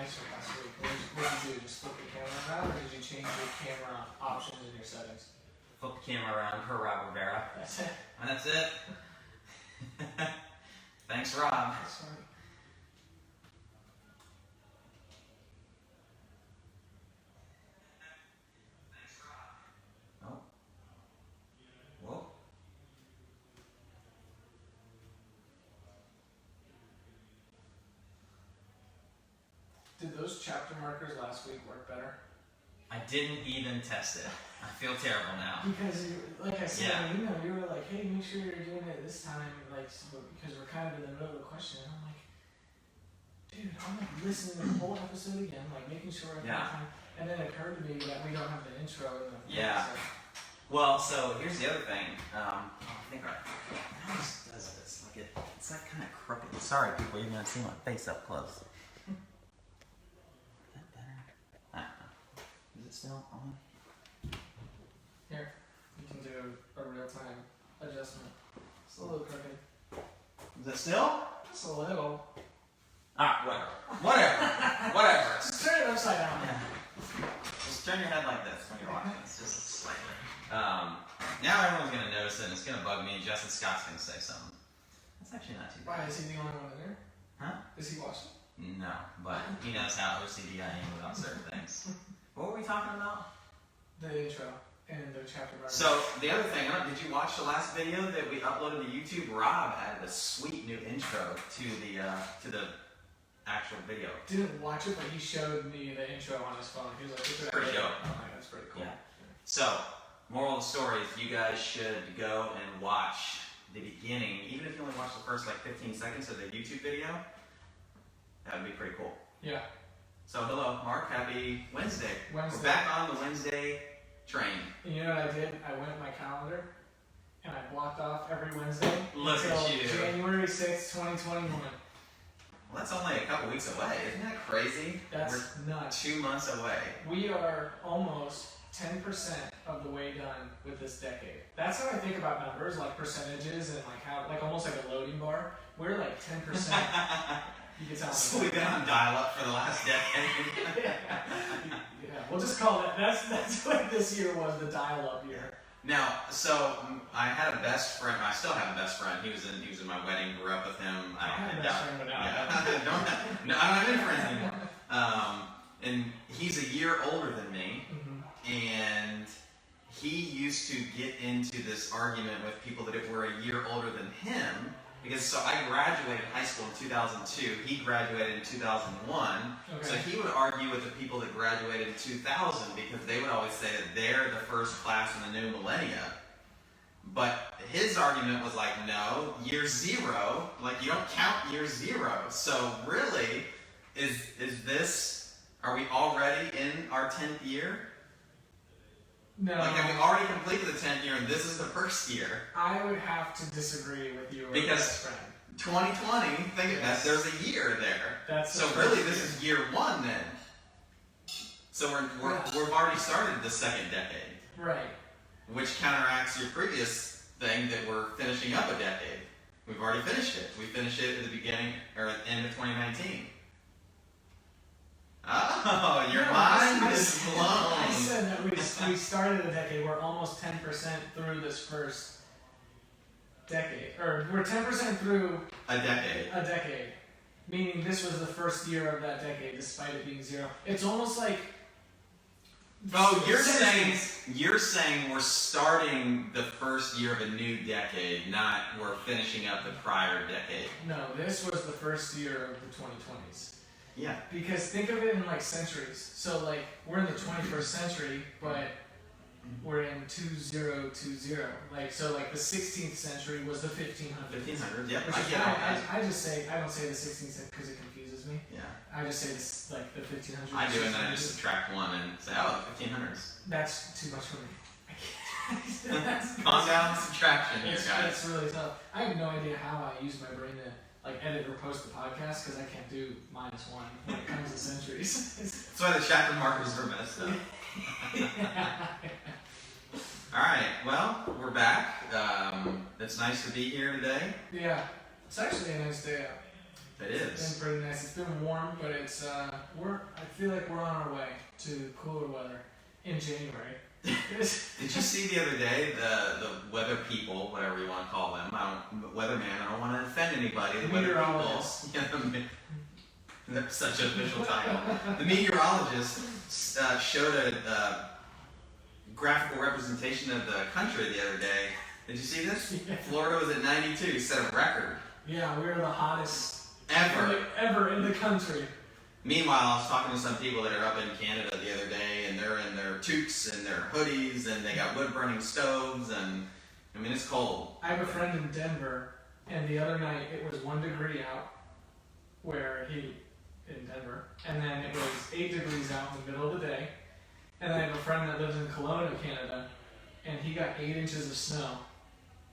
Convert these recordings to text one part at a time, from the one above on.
nicer last week. What did you do? Just flip the camera around, or did you change your camera options in your settings? Flip the camera around per Rob Rivera. That's it. And that's it. Thanks, Rob. That's funny. Oh. Whoa. Did those chapter markers last week work better? I didn't even test it. I feel terrible now. Because, like I said, Yeah. you were like, hey, make sure you're doing it this time, like, because we're kind of in the middle of the question. And I'm like, dude, I'm like listening to the whole episode again, like making sure I Yeah. time. And then it occurred to me that we don't have the intro in the Yeah. episode. Well, so here's the other thing. I think how this does this? Like it's like kind of crooked. Sorry, people, you're gonna see my face up close. Is that better? I don't know. Is it still on? Here, you can do a real-time adjustment. It's a little crooked. Is it still? Just a little. Ah, whatever. Just turn it upside down. Yeah. Just turn your head like this when you're watching. It's just slightly. Now everyone's gonna notice it and it's gonna bug me. Justin Scott's gonna say something. That's actually not too Why, bad. is he the only one in there? Huh? Is he watching? No, but he knows how OCD I am about certain things. What were we talking about? The intro and the chapter markers. So the other thing, did you watch the last video that we uploaded to YouTube? Rob added a sweet new intro to the actual video. Didn't watch it, but he showed me the intro on his phone. He was like, "Look at Pretty that." dope. Oh my god, that's pretty cool. Yeah. So, moral of the story is you guys should go and watch the beginning, even if you only watch the first like 15 seconds of the YouTube video. That would be pretty cool. Yeah. So hello, Mark. Happy Wednesday. We're back on the Wednesday train. And you know what I did? I went in my calendar and I blocked off every Wednesday Look until at you. January 6th, 2021. Well, that's only a couple weeks away. Isn't that crazy? That's We're nuts. 2 months away. We are almost 10% of the way done with this decade. That's how I think about numbers, like percentages and like how, like almost like a loading bar. We're like 10%. You can tell me. So we've been on dial-up for the last decade. Yeah, we'll just call that. That's what this year was, the dial-up year. Now, so I had a best friend. I still have a best friend. He was in my wedding. Grew up with him. I have a don't best friend, but now no, I'm not in friends anymore. And he's a year older than me, and he used to get into this argument with people that were a year older than him. Because so I graduated high school in 2002. He graduated in 2001. Okay. So he would argue with the people that graduated in 2000 because they would always say that they're the first class in the new millennia. But his argument was like, no, year zero, like you don't count year zero. So really, is this, are we already in our 10th year? No. Like, have we already completed the 10th year and this is the first year? I would have to disagree with you, Because best friend. 2020, think of that, there's a year there. That's So really, this is year one then. So we've already started the second decade. Right. Which counteracts your previous thing that we're finishing up a decade. We've already finished it. We finished it at the beginning, or at the end of 2019. Oh, your mind is blown. I said that we started a decade. We're almost 10% through this first decade. Or we're 10% through a decade. Meaning this was the first year of that decade, despite it being zero. It's almost like... Oh, you're saying we're starting the first year of a new decade, not we're finishing up the prior decade. No, this was the first year of the 2020s. Yeah. Because think of it in like centuries. So like we're in the 21st century, but we're in 2020. Like so, like the 16th century was the 1500s. 1500s. Yeah. I just say I don't say the 16th century because it confuses me. Yeah. I just say this like the 1500s. I do, and then I just subtract one and say, oh, 1500s. That's too much for me. I can't. Calm down, subtraction here, guys. It's really tough. I have no idea how I use my brain to like edit or post the podcast because I can't do -1 when it comes to centuries. That's why the chapter markers are messed up. Alright, well, we're back. It's nice to be here today. Yeah, it's actually a nice day out. It It's is. been pretty nice. It's been warm, but it's I feel like we're on our way to cooler weather in January. Did you see the other day the weather people, whatever you want to call them? Weatherman. I don't want to offend anybody. The weather people. Meteorologist. Yeah, that's such an official title. The meteorologist showed a graphical representation of the country the other day. Did you see this? Yeah. Florida was at 92, set a record. Yeah, we're the hottest Ever. in the country. Meanwhile, I was talking to some people that are up in Canada the other day, and they're in their toques and their hoodies, and they got wood-burning stoves, and I mean, it's cold. I have a friend in Denver, and the other night it was 1 degree out, in Denver, and then it was 8 degrees out in the middle of the day, and I have a friend that lives in Kelowna, Canada, and he got 8 inches of snow,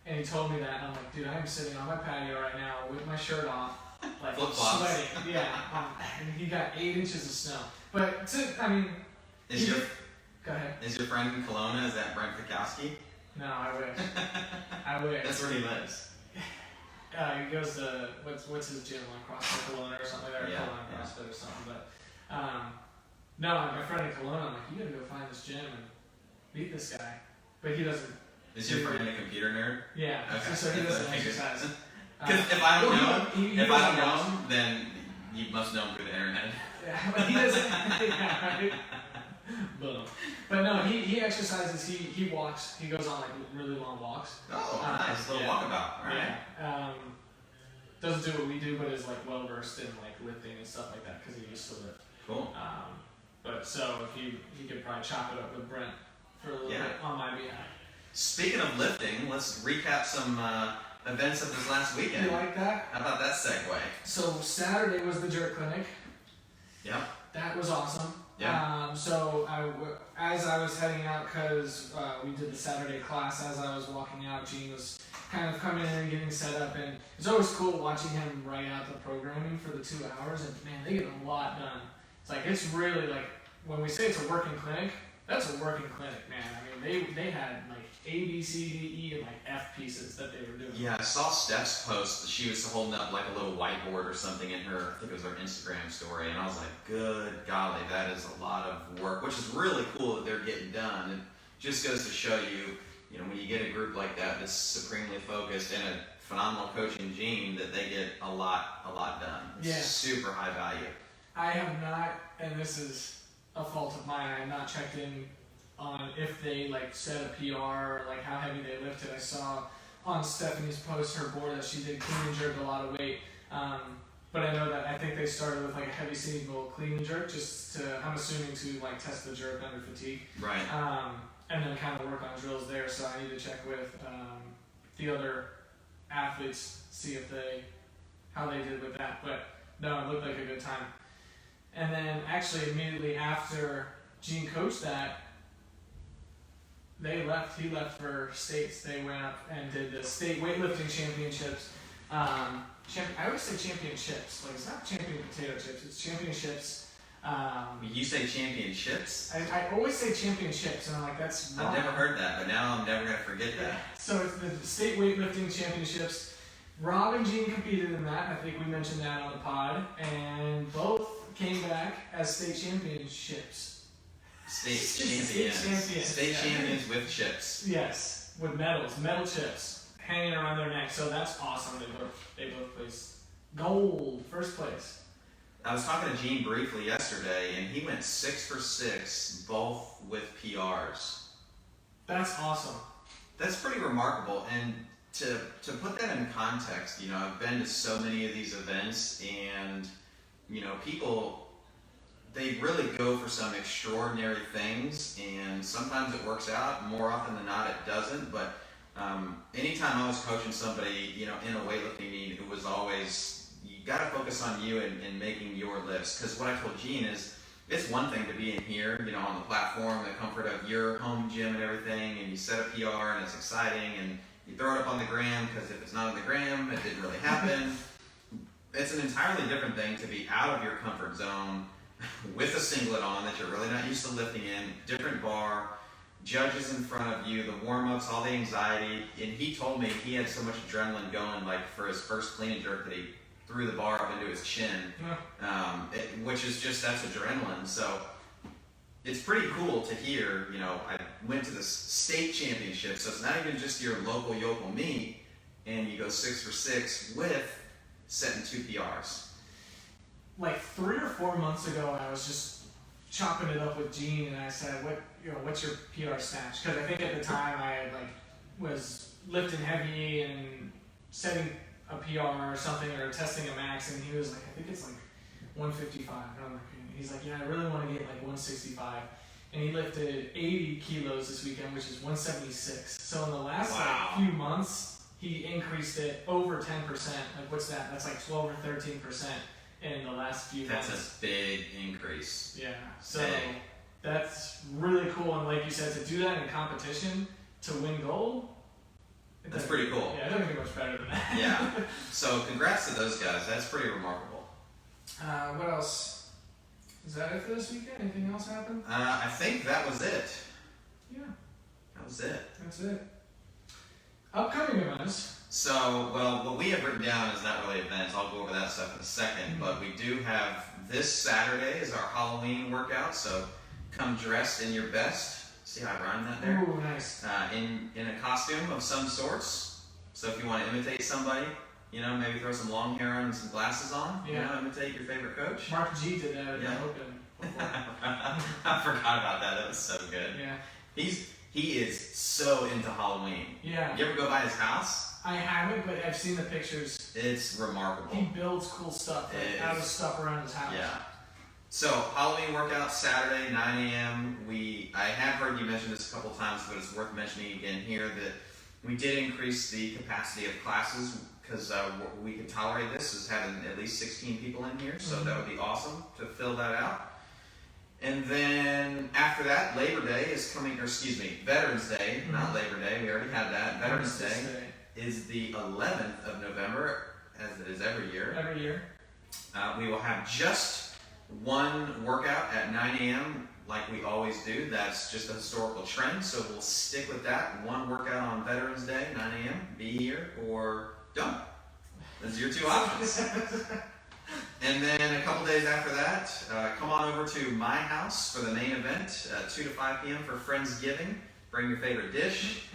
and he told me that, and I'm like, dude, I'm sitting on my patio right now with my shirt off, like Flip-flops. sweating, yeah, and he got 8 inches of snow. But go ahead. Is your friend in Kelowna, is that Brent Fikowski? No, I wish. I wish. That's where he lives. He goes to what's his gym, like CrossFit Kelowna or something like that, or Yeah, Kelowna yeah. CrossFit or something. But no, my friend in Kelowna, I'm like, you gotta go find this gym and beat this guy. But he doesn't. Is your friend a computer nerd? Yeah, Okay. so he doesn't exercise. Because if I don't know he if I don't doesn't know watch. him, then you must know him through the internet. Yeah, but he doesn't. Yeah, right. But no, he exercises. He walks. He goes on like really long walks. Oh, nice little walkabout. All right. Yeah. Doesn't do what we do, but is like well versed in like lifting and stuff like that because he used to lift. Cool. But so if he could probably chop it up with Brent for a little Yeah. bit on my behalf. Speaking of lifting, let's recap some events of this last weekend. You like that? How about that segue? So Saturday was the jerk clinic. Yeah. That was awesome. Yeah. So as I was heading out, because we did the Saturday class, as I was walking out, Gene was kind of coming in and getting set up, and it's always cool watching him write out the programming for the 2 hours, and man, they get a lot done. It's like, it's really like, when we say it's a working clinic, that's a working clinic, man. I mean, they had like A, B, C, D, E, and like F pieces that they were doing. Yeah, I saw Steph's post. She was holding up like a little whiteboard or something in her, I think it was her Instagram story, and I was like, good golly, that is a lot of work, which is really cool that they're getting done. It just goes to show you, when you get a group like that that's supremely focused and a phenomenal coaching Gene, that they get a lot done. It's Yeah. super high value. I have not, and this is a fault of mine, I have not checked in on if they like set a PR or like how heavy they lifted. I saw on Stephanie's post her board that she did clean and jerk a lot of weight. But I know that I think they started with like a heavy single clean and jerk just to, I'm assuming to like test the jerk under fatigue. Right. And then kind of work on drills there. So I need to check with the other athletes, see if how they did with that. But no, it looked like a good time. And then actually immediately after Gene coached that, he left for states. They went up and did the state weightlifting championships. I always say championships. Like, it's not champion potato chips, it's championships. You say championships? I always say championships, and I'm like, that's wrong. I've never heard that, but now I'm never going to forget that. So it's the state weightlifting championships. Rob and Gene competed in that. I think we mentioned that on the pod, and both came back as state championships. State champions. champions with chips. Yes, with metal chips hanging around their neck. So that's awesome. They both placed gold, first place. I was talking to Gene briefly yesterday, and he went 6 for 6, both with PRs. That's awesome. That's pretty remarkable. And to put that in context, I've been to so many of these events, and people, they really go for some extraordinary things, and sometimes it works out. More often than not, it doesn't. But anytime I was coaching somebody, in a weightlifting meet, it was always, you got to focus on you and making your lifts. Because what I told Gene is, it's one thing to be in here, on the platform, the comfort of your home gym and everything, and you set a PR and it's exciting, and you throw it up on the gram, because if it's not on the gram, it didn't really happen. It's an entirely different thing to be out of your comfort zone with a singlet on that you're really not used to lifting in, different bar, judges in front of you, the warm-ups, all the anxiety. And he told me he had so much adrenaline going, like for his first clean and jerk, that he threw the bar up into his chin, which is just, that's adrenaline. So it's pretty cool to hear, you know, I went to the state championship, so it's not even just your local yokel meet, and you go 6 for 6 with setting 2 PRs. Like 3 or 4 months ago, I was just chopping it up with Gene, and I said, what's your PR snatch? Because I think at the time I was lifting heavy and setting a PR or something, or testing a max, and he was like, I think it's like 155. And I'm like, he's like, yeah, I really want to get like 165. And he lifted 80 kilos this weekend, which is 176. So in the last few months, he increased it over 10%. Like, what's that? That's like 12 or 13% in the last few months. That's a big increase. Yeah. So that's really cool. And like you said, to do that in competition, to win gold, that's pretty cool. Yeah, it doesn't get much better than that. Yeah. So congrats to those guys. That's pretty remarkable. What else? Is that it for this weekend? Anything else happen? I think that was it. Yeah. That was it. That's it. Upcoming events. So, well, what we have written down is not really events. I'll go over that stuff in a second. But we do have this Saturday is our Halloween workout. So come dressed in your best. See how I rhymed that there? Ooh, nice. In a costume of some sorts. So if you want to imitate somebody, you know, maybe throw some long hair on and some glasses on. Yeah. You know, imitate your favorite coach. Marc G did that at the Open before. I forgot about that. That was so good. Yeah. He is so into Halloween. Yeah. You ever go by his house? I haven't, but I've seen the pictures. It's remarkable. He builds cool stuff out of stuff around his house. Yeah. So Halloween workout Saturday, 9 a.m. I have heard you mention this a couple times, but it's worth mentioning again here that we did increase the capacity of classes because we could tolerate this as having at least 16 people in here. So that would be awesome to fill that out. And then after that, Labor Day is coming, or excuse me, Veterans Day, not Labor Day. We already had that. Veterans Day is the 11th of November, as it is every year. Every year. We will have just one workout at 9 a.m. like we always do. That's just a historical trend, so we'll stick with that. One workout on Veterans Day, 9 a.m. Be here or don't. Those are your 2 options. And then a couple days after that, come on over to my house for the main event, 2 to 5 p.m. for Friendsgiving. Bring your favorite dish.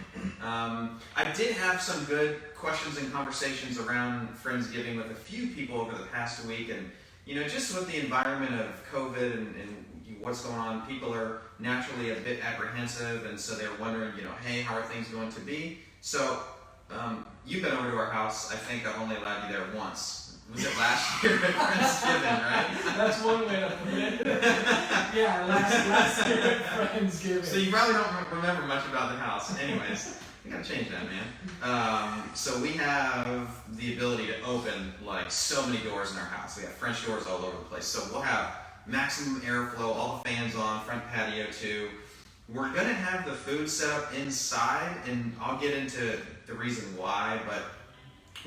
I did have some good questions and conversations around Friendsgiving with a few people over the past week. And, you know, just with the environment of COVID and what's going on, people are naturally a bit apprehensive. And so they're wondering, you know, hey, how are things going to be? So you've been over to our house. I think I've only allowed you there once. Was it last year at Friendsgiving, right? That's one way to put it. Yeah, last year at Friendsgiving. So you probably don't remember much about the house. Anyways, we gotta change that, man. So we have the ability to open like so many doors in our house. We have French doors all over the place. So we'll have maximum airflow, all the fans on, front patio too. We're gonna have the food set up inside, and I'll get into the reason why, but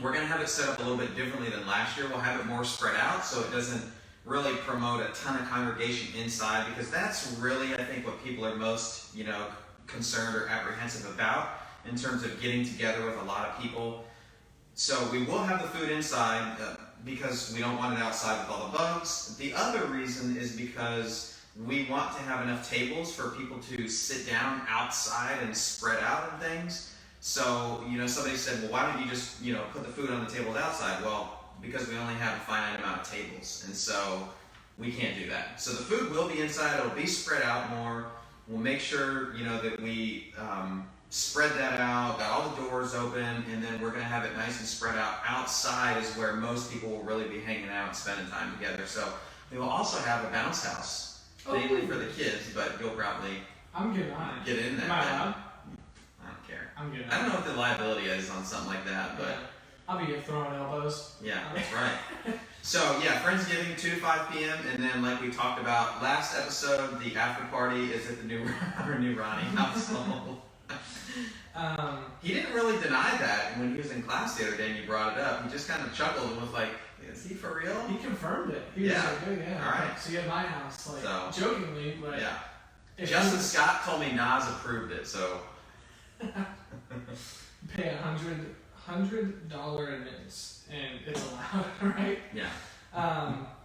we're going to have it set up a little bit differently than last year. We'll have it more spread out so it doesn't really promote a ton of congregation inside, because that's really, I think, what people are most, you know, concerned or apprehensive about in terms of getting together with a lot of people. So we will have the food inside because we don't want it outside with all the bugs. The other reason is because we want to have enough tables for people to sit down outside and spread out and things. So, you know, somebody said, well, why don't you just, you know, put the food on the tables outside? Well, because we only have a finite amount of tables, and so we can't do that. So the food will be inside, it'll be spread out more. We'll make sure, you know, that we spread that out, got all the doors open, and then we're going to have it nice and spread out. Outside is where most people will really be hanging out and spending time together. So we will also have a bounce house, mainly for the kids, but you'll probably get in there. Am I allowed? I'm good. I don't know what the liability is on something like that, but I'll be here throwing elbows. Yeah, that's right. So yeah, Friendsgiving 2 to 5 p.m. and then like we talked about last episode, the after party is at the new Ronnie household. He didn't really deny that when he was in class the other day and you brought it up. He just kind of chuckled and was like, "Is he for real?" He confirmed it. He was like, "Oh yeah." All right. So you at my house, like jokingly, like Justin Scott told me Nas approved it, so. Pay $100 admittance, and it's allowed, right? Yeah.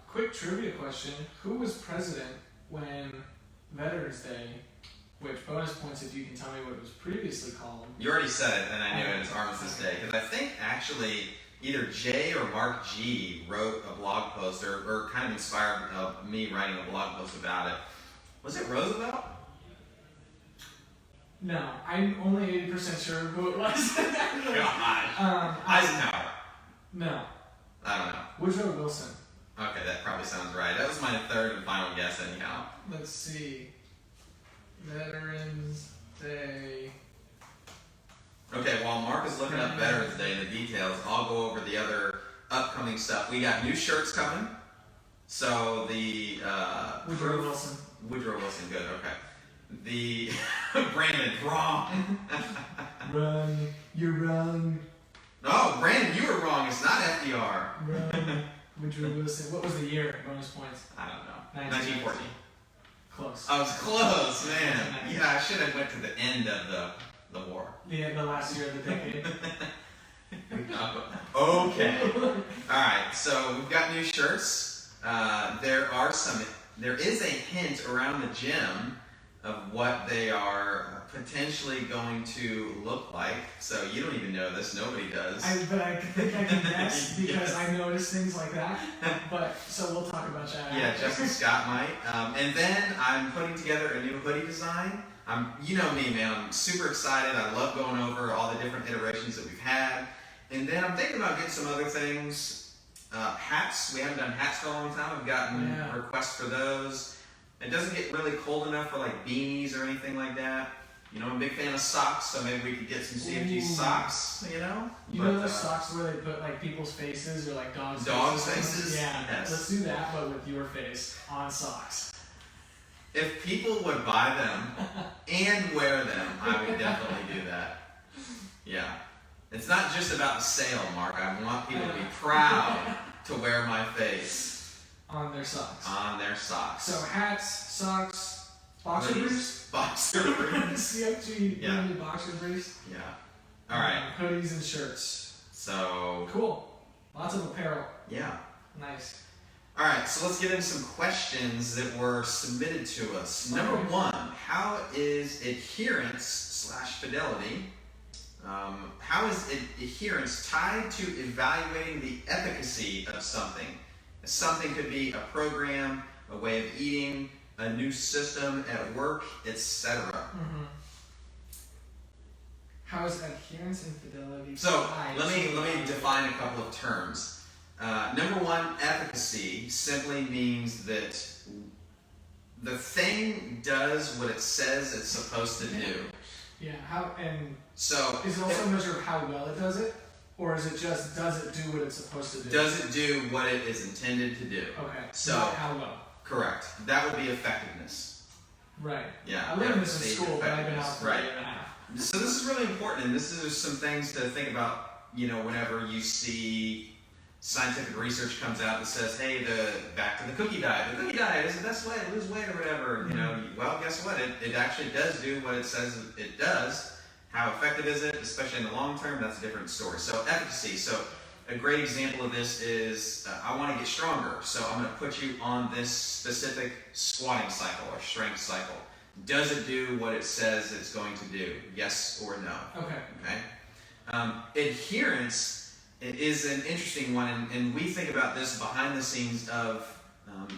Quick trivia question: who was president when Veterans Day? Which bonus points if you can tell me what it was previously called? You already said it, and I knew it as Armistice Day because I think actually either Jay or Mark G wrote a blog post or kind of inspired me writing a blog post about it. Was it Roosevelt? No, I'm only 80% sure who it was. God. Eisenhower. No. I don't know. Woodrow Wilson. Okay, that probably sounds right. That was my third and final guess anyhow. Let's see. Veterans Day. Okay, while Mark is looking up Veterans Day and the details, I'll go over the other upcoming stuff. We got new shirts coming. So the Woodrow Wilson. Woodrow Wilson, good, okay. The Brandon, wrong. Wrong. You're wrong. No, Brandon, you were wrong. It's not FDR. Wrong. Woodrow Wilson. What was the year? Bonus points. I don't know. 1914. Close. I was close, man. Yeah, I should have went to the end of the war. Yeah, the last year of the decade. Okay. Alright, so we've got new shirts. There is a hint around the gym of what they are potentially going to look like. So you don't even know this, nobody does. But I think I can guess because Yes. I notice things like that. But so we'll talk about that. Yeah, after. Justin Scott might. And then I'm putting together a new hoodie design. You know me, man. I'm super excited. I love going over all the different iterations that we've had. And then I'm thinking about getting some other things. Hats. We haven't done hats for a long time. We've gotten requests for those. It doesn't get really cold enough for like beanies or anything like that. You know, I'm a big fan of socks, so maybe we could get some CFG socks, you know? You know those socks where they put like people's faces or like dogs' faces? Yeah, Yes. Let's do that, but with your face on socks. If people would buy them and wear them, I would definitely do that. Yeah. It's not just about the sale, Mark. I want people to be proud to wear my face. On their socks. On their socks. So hats, socks, boxer briefs? Boxer briefs. CFG Yeah. boxer briefs. Yeah. All right. Hoodies and shirts. So. Cool. Lots of apparel. Yeah. Nice. All right. So let's get into some questions that were submitted to us. Number one, how is adherence/fidelity? How is adherence tied to evaluating the efficacy of something? Something could be a program, a way of eating, a new system at work, etc. Mm-hmm. How is adherence and fidelity? So let me define a couple of terms. Number one, efficacy simply means that the thing does what it says it's supposed to do. Yeah. How and so is it also a measure of how well it does it, or is it just does it do what it's supposed to do? Does it do what it is intended to do? Okay. So not how well. Correct. That would be effectiveness. Right. Yeah. I learned this in school, but I've been out for right. a year and a half. So this is really important, and this is some things to think about. You know, whenever you see scientific research comes out that says, "Hey, back to the cookie diet. The cookie diet is the best way to lose weight or whatever." You know, well, guess what? It actually does do what it says it does. How effective is it, especially in the long term? That's a different story. So efficacy. So a great example of this is I want to get stronger, so I'm going to put you on this specific squatting cycle or strength cycle. Does it do what it says it's going to do? Yes or no? Okay. Okay. Adherence is an interesting one, and we think about this behind the scenes of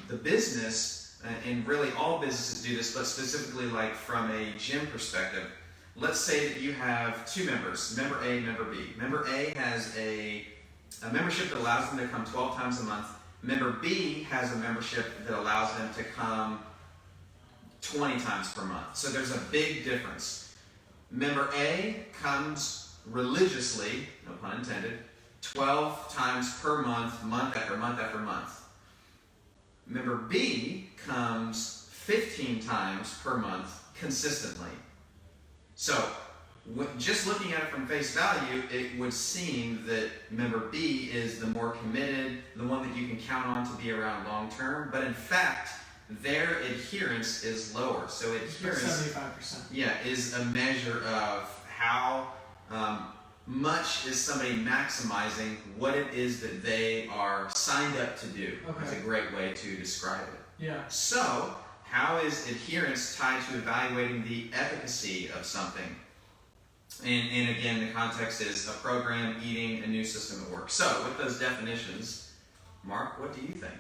the business, and really all businesses do this, but specifically like from a gym perspective. Let's say that you have two members, member A, member B. Member A has a membership that allows them to come 12 times a month. Member B has a membership that allows them to come 20 times per month. So there's a big difference. Member A comes religiously, no pun intended, 12 times per month, month after month after month. Member B comes 15 times per month consistently. So, just looking at it from face value, it would seem that member B is the more committed, the one that you can count on to be around long term, but in fact, their adherence is lower. So adherence 75%. is a measure of how much is somebody maximizing what it is that they are signed up to do. Okay. That's a great way to describe it. Yeah. So, how is adherence tied to evaluating the efficacy of something? And again, the context is a program, eating, a new system at work. So, with those definitions, Mark, what do you think?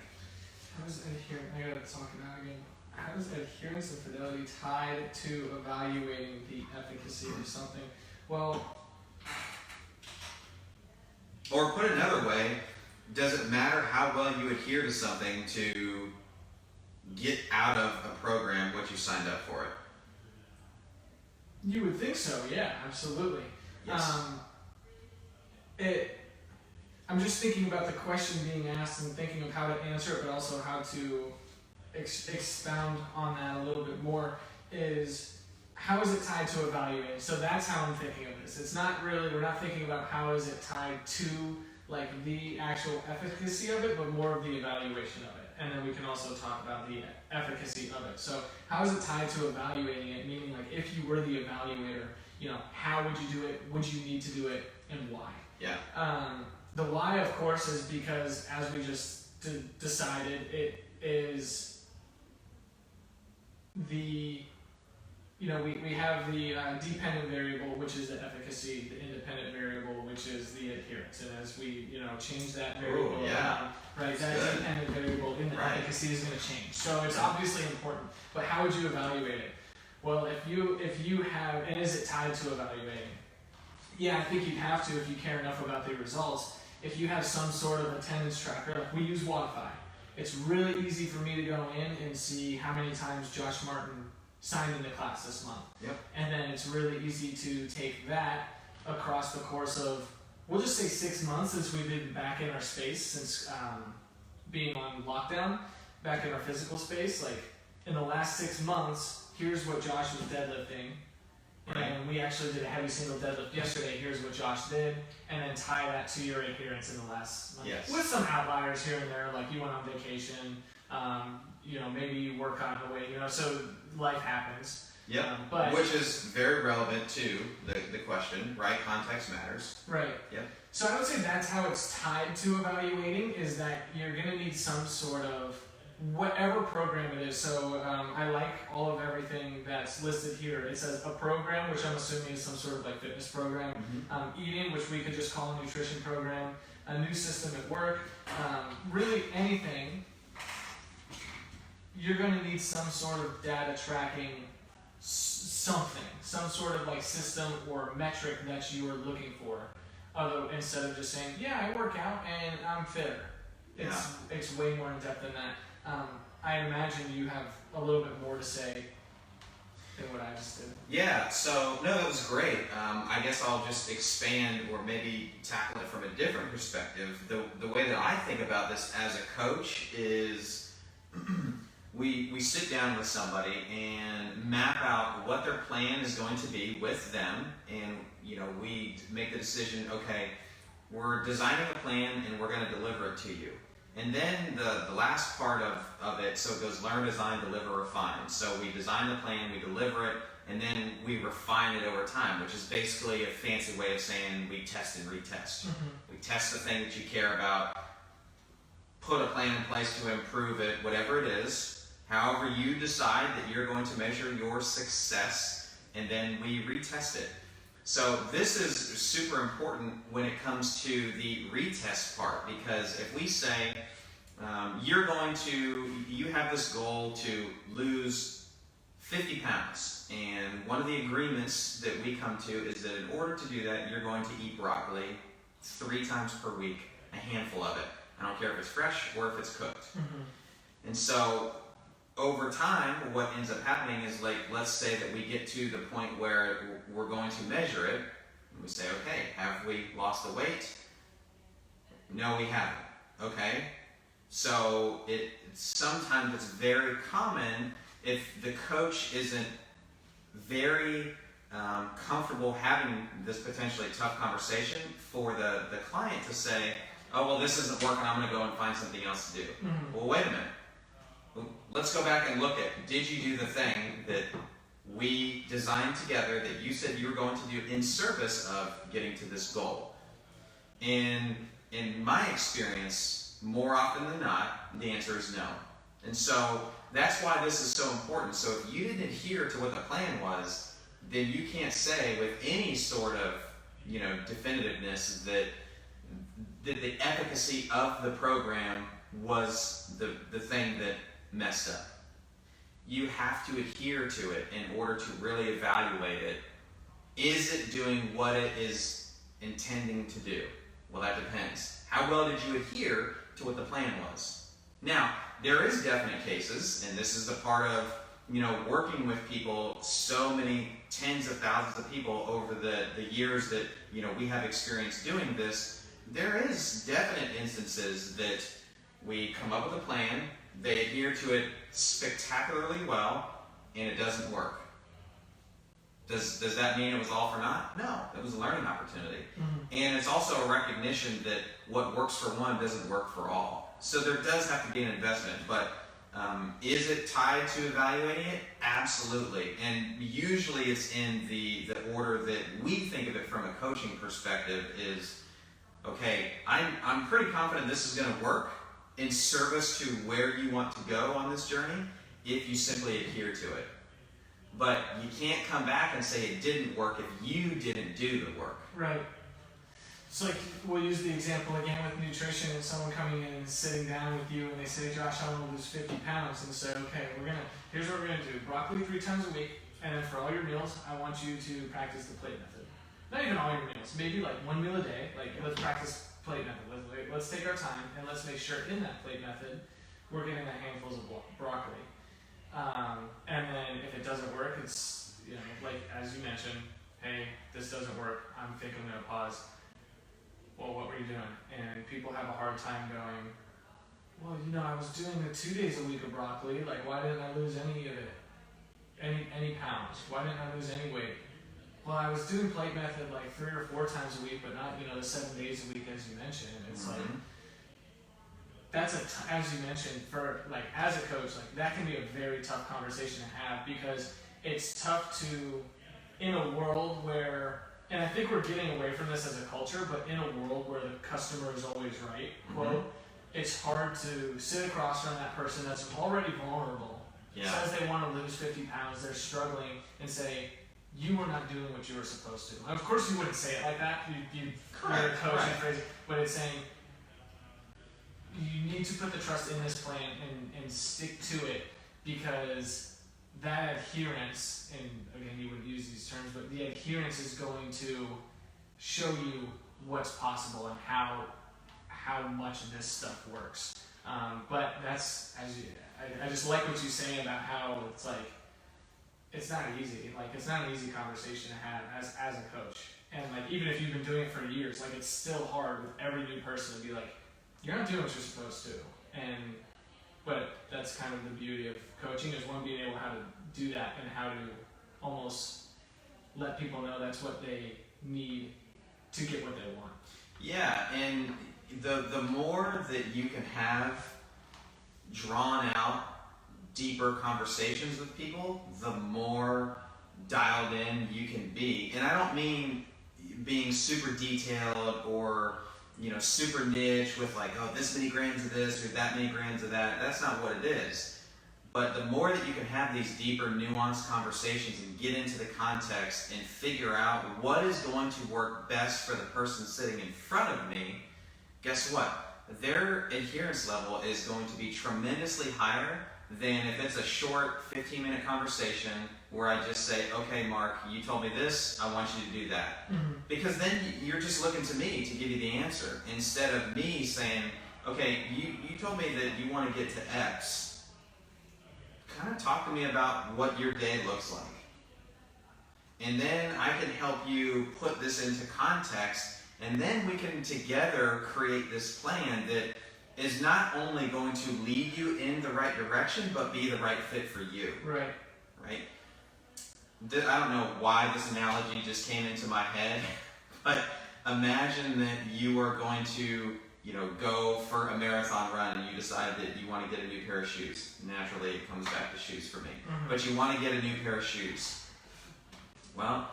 How is adherence? I gotta talk it out again. How is adherence and fidelity tied to evaluating the efficacy of something? Well, or put another way, does it matter how well you adhere to something to get out of a program what you signed up for it? You would think so, yeah, absolutely. Yes. I'm just thinking about the question being asked and thinking of how to answer it, but also how to expound on that a little bit more. Is how is it tied to evaluating? So that's how I'm thinking of this. It's not really, we're not thinking about how is it tied to like the actual efficacy of it, but more of the evaluation of it. And then we can also talk about the efficacy of it. So how is it tied to evaluating it? Meaning like if you were the evaluator, you know, how would you do it? Would you need to do it, and why? Yeah. The why, of course, is because as we just decided, it is the, you know, we have the dependent variable, which is the efficacy, the independent variable, which is the adherence. And as we, you know, change that variable around, right, that dependent variable in the efficacy is going to change. So it's obviously important, but how would you evaluate it? Well, if you have, and is it tied to evaluating? Yeah, I think you'd have to if you care enough about the results. If you have some sort of attendance tracker, like we use Wi-Fi, it's really easy for me to go in and see how many times Josh Martin signed into class this month. Yep. And then it's really easy to take that across the course of, we'll just say 6 months since we've been back in our space, since being on lockdown, back in our physical space. Like in the last 6 months, here's what Josh was deadlifting. And we actually did a heavy single deadlift yesterday. Here's what Josh did, and then tie that to your adherence in the last month. Yes. With some outliers here and there, like you went on vacation, you know, maybe you work on the way, you know, so life happens. Yep. But which is very relevant to the question, right? Context matters. right. Yep. So I would say that's how it's tied to evaluating, is that you're going to need some sort of whatever program it is. So I like all of everything that's listed here. It says a program, which I'm assuming is some sort of like fitness program, eating, which we could just call a nutrition program, a new system at work, really anything. You're going to need some sort of data tracking something, some sort of like system or metric that you are looking for, instead of just saying, yeah, I work out and I'm fitter. It's way more in depth than that. I imagine you have a little bit more to say than what I just did. Yeah, so, no, that was great. I guess I'll just expand or maybe tackle it from a different perspective. The way that I think about this as a coach is we sit down with somebody and map out what their plan is going to be with them, and, you know, we make the decision, okay, we're designing a plan and we're going to deliver it to you. And then the last part of it, so it goes learn, design, deliver, refine. So we design the plan, we deliver it, and then we refine it over time, which is basically a fancy way of saying we test and retest. We test the thing that you care about, put a plan in place to improve it, whatever it is, however you decide that you're going to measure your success, and then we retest it. So this is super important when it comes to the retest part, because if we say you have this goal to lose 50 pounds, and one of the agreements that we come to is that in order to do that, you're going to eat broccoli 3 times per week, a handful of it. I don't care if it's fresh or if it's cooked. And so over time, what ends up happening is, like, let's say that we get to the point where we're going to measure it, and we say, okay, have we lost the weight? No, we haven't. Okay? So sometimes it's very common if the coach isn't very comfortable having this potentially tough conversation for the client to say, oh, well, this isn't working, I'm going to go and find something else to do. Well, wait a minute. Let's go back and look at, did you do the thing that we designed together that you said you were going to do in service of getting to this goal. And in my experience, more often than not, the answer is no. And so that's why this is so important. So if you didn't adhere to what the plan was, then you can't say with any sort of, definitiveness that the efficacy of the program was the thing that messed up. You have to adhere to it in order to really evaluate it. Is it doing what it is intending to do? Well, that depends. How well did you adhere to what the plan was? Now, there is definite cases, and this is the part of, working with people, so many tens of thousands of people over the years that, we have experience doing this. There is definite instances that we come up with a plan, they adhere to it spectacularly well, and it doesn't work. Does that mean it was all for naught? No, it was a learning opportunity. Mm-hmm. And it's also a recognition that what works for one doesn't work for all. So there does have to be an investment, but is it tied to evaluating it? Absolutely. And usually it's in the order that we think of it from a coaching perspective is, okay, I'm pretty confident this is going to work in service to where you want to go on this journey if you simply adhere to it. But you can't come back and say it didn't work if you didn't do the work. Right. So we'll use the example again with nutrition and someone coming in and sitting down with you and they say, Josh, I want to lose 50 pounds. And say, okay, here's what we're going to do. Broccoli 3 times a week, and then for all your meals, I want you to practice the plate method. Not even all your meals, maybe like 1 meal a day. Let's practice plate method. Let's take our time and let's make sure in that plate method we're getting the handfuls of broccoli. And then if it doesn't work, it's, as you mentioned, hey, this doesn't work. I think I'm going to pause. Well, what were you doing? And people have a hard time going, well, I was doing the 2 days a week of broccoli. Why didn't I lose any of it? Any pounds? Why didn't I lose any weight? Well, I was doing plate method 3 or 4 times a week, but not, the 7 days a week as you mentioned. And it's that's as you mentioned, for as a coach, that can be a very tough conversation to have because it's tough to, in a world where, and I think we're getting away from this as a culture, but in a world where the customer is always right, quote, it's hard to sit across from that person that's already vulnerable, says they want to lose 50 pounds, they're struggling, and say, you were not doing what you were supposed to. Of course you wouldn't say it like that, you're a coach and phrase, but it's saying, you need to put the trust in this plan and stick to it because that adherence, and again, you wouldn't use these terms, but the adherence is going to show you what's possible and how much of this stuff works. But that's, I just like what you say about how it's it's not easy. It's not an easy conversation to have as a coach. And even if you've been doing it for years, it's still hard with every new person to be you're not doing what you're supposed to. But that's kind of the beauty of coaching is one, being able how to do that and how to almost let people know that's what they need to get what they want. Yeah, and the more that you can have drawn out, deeper conversations with people, the more dialed in you can be. And I don't mean being super detailed or super niche with this many grams of this or that many grams of that. That's not what it is. But the more that you can have these deeper, nuanced conversations and get into the context and figure out what is going to work best for the person sitting in front of me, guess what? Their adherence level is going to be tremendously higher than if it's a short 15-minute conversation where I just say, okay, Mark, you told me this, I want you to do that. Mm-hmm. Because then you're just looking to me to give you the answer instead of me saying, okay, you told me that you want to get to X. Kind of talk to me about what your day looks like. And then I can help you put this into context, and then we can together create this plan that is not only going to lead you in the right direction, but be the right fit for you. Right. Right? I don't know why this analogy just came into my head, but imagine that you are going to, go for a marathon run and you decide that you want to get a new pair of shoes. Naturally, it comes back to shoes for me. Mhm. But you want to get a new pair of shoes. Well,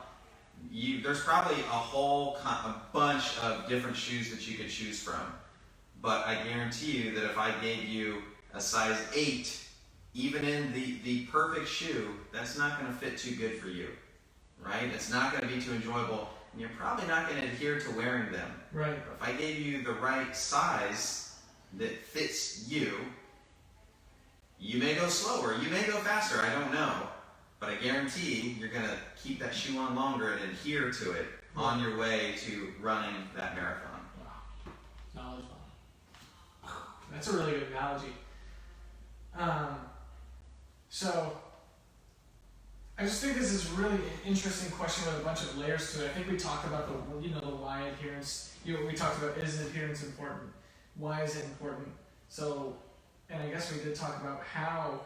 there's probably a bunch of different shoes that you could choose from. But I guarantee you that if I gave you a size 8, even in the perfect shoe, that's not going to fit too good for you, right? It's not going to be too enjoyable, and you're probably not going to adhere to wearing them. Right. But if I gave you the right size that fits you, you may go slower, you may go faster, I don't know. But I guarantee you're going to keep that shoe on longer and adhere to it on your way to running that marathon. Wow. Knowledge bomb. That's a really good analogy. So, I just think this is really an interesting question with a bunch of layers to it. I think we talked about the why adherence. We talked about, is adherence important? Why is it important? So, and I guess we did talk about how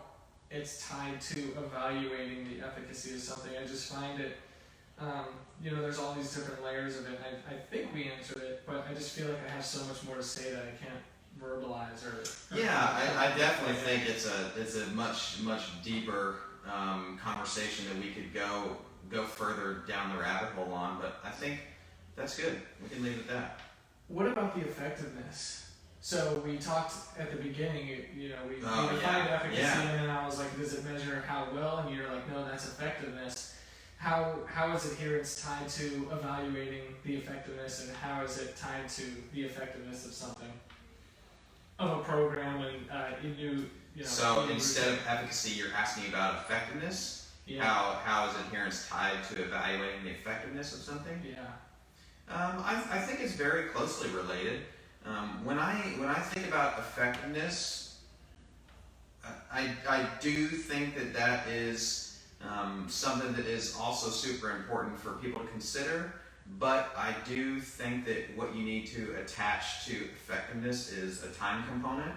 it's tied to evaluating the efficacy of something. I just find it, there's all these different layers of it. I think we answered it, but I just feel like I have so much more to say that I can't verbalize or I definitely think it's a much deeper conversation that we could go further down the rabbit hole on, but I think that's good. We can leave it at that. What about the effectiveness? So we talked at the beginning, we defined efficacy, and then I was like, does it measure how well? And you're like, no, that's effectiveness. How is adherence tied to evaluating the effectiveness, and how is it tied to the effectiveness of something? Of a program and So instead of efficacy, you're asking about effectiveness. Yeah. How is adherence tied to evaluating the effectiveness of something? Yeah. I think it's very closely related. When I think about effectiveness, I do think that is something that is also super important for people to consider. But I do think that what you need to attach to effectiveness is a time component.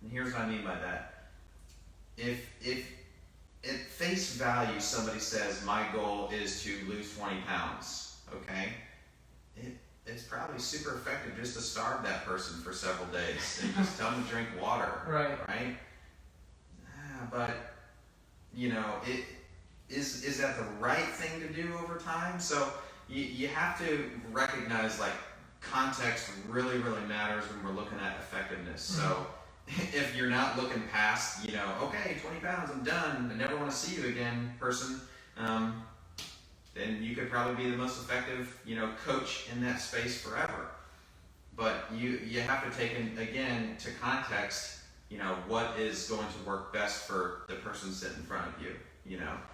And here's what I mean by that. If at face value somebody says, my goal is to lose 20 pounds, okay? It's probably super effective just to starve that person for several days and just tell them to drink water, right? But, is that the right thing to do over time? So you have to recognize, like, context really matters when we're looking at effectiveness. Mm-hmm. So if you're not looking past, okay, 20 pounds, I'm done, I never want to see you again, person, then you could probably be the most effective, coach in that space forever. But you have to take again to context, what is going to work best for the person sitting in front of you,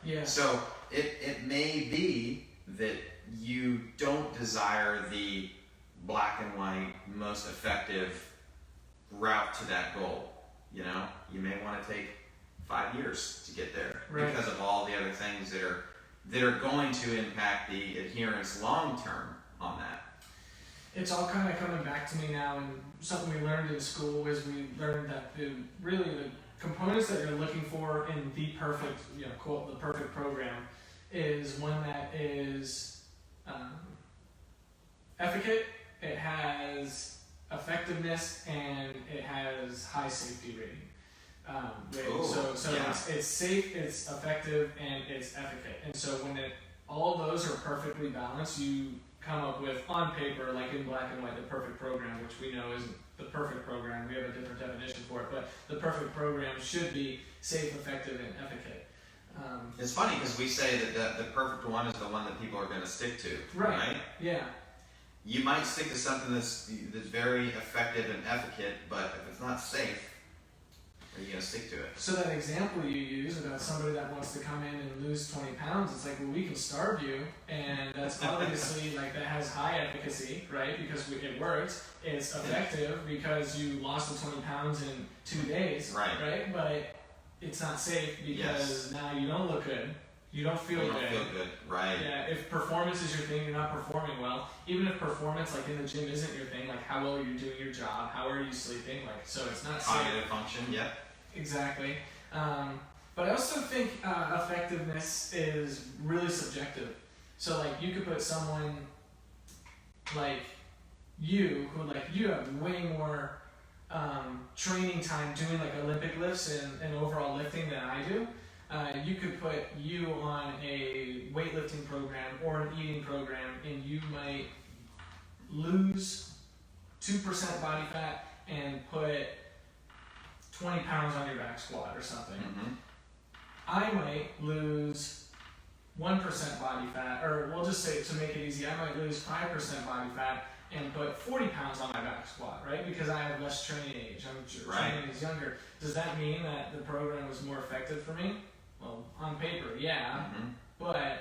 Yeah. So it may be that you don't desire the black and white, most effective route to that goal. You may want to take 5 years to get there because of all the other things that are going to impact the adherence long term on that. It's all kind of coming back to me now, and something we learned in school is we learned that the components that you're looking for in the perfect, quote, the perfect program is one that is efficacy, it has effectiveness, and it has high safety rating. It's safe, it's effective, and it's efficacy. And so when all those are perfectly balanced, you come up with, on paper, like in black and white, the perfect program, which we know isn't the perfect program. We have a different definition for it, but the perfect program should be safe, effective, and efficacy. It's funny because we say that the perfect one is the one that people are going to stick to, right? Yeah. You might stick to something that's very effective and efficacious, but if it's not safe, are you going to stick to it? So that example you use about somebody that wants to come in and lose 20 pounds, it's like, well, we can starve you, and that's obviously that has high efficacy, right? Because it works. It's effective because you lost the 20 pounds in 2 days, right? But it's not safe because now you don't look good. You don't feel good. Right. Yeah, if performance is your thing, you're not performing well. Even if performance, like in the gym, isn't your thing, like how well are you doing your job? How are you sleeping? So it's not safe. Cognitive function, yep. Exactly. But I also think effectiveness is really subjective. So you could put someone you have way more training time doing like Olympic lifts and overall lifting than I do. You could put you on a weightlifting program or an eating program, and you might lose 2% body fat and put 20 pounds on your back squat or something. Mm-hmm. I might lose 1% body fat, or we'll just say, to make it easy, I might lose 5% body fat and put 40 pounds on my back squat, right? Because I have less training age. I'm training is younger. Does that mean that the program was more effective for me? Well, on paper, yeah. Mm-hmm. But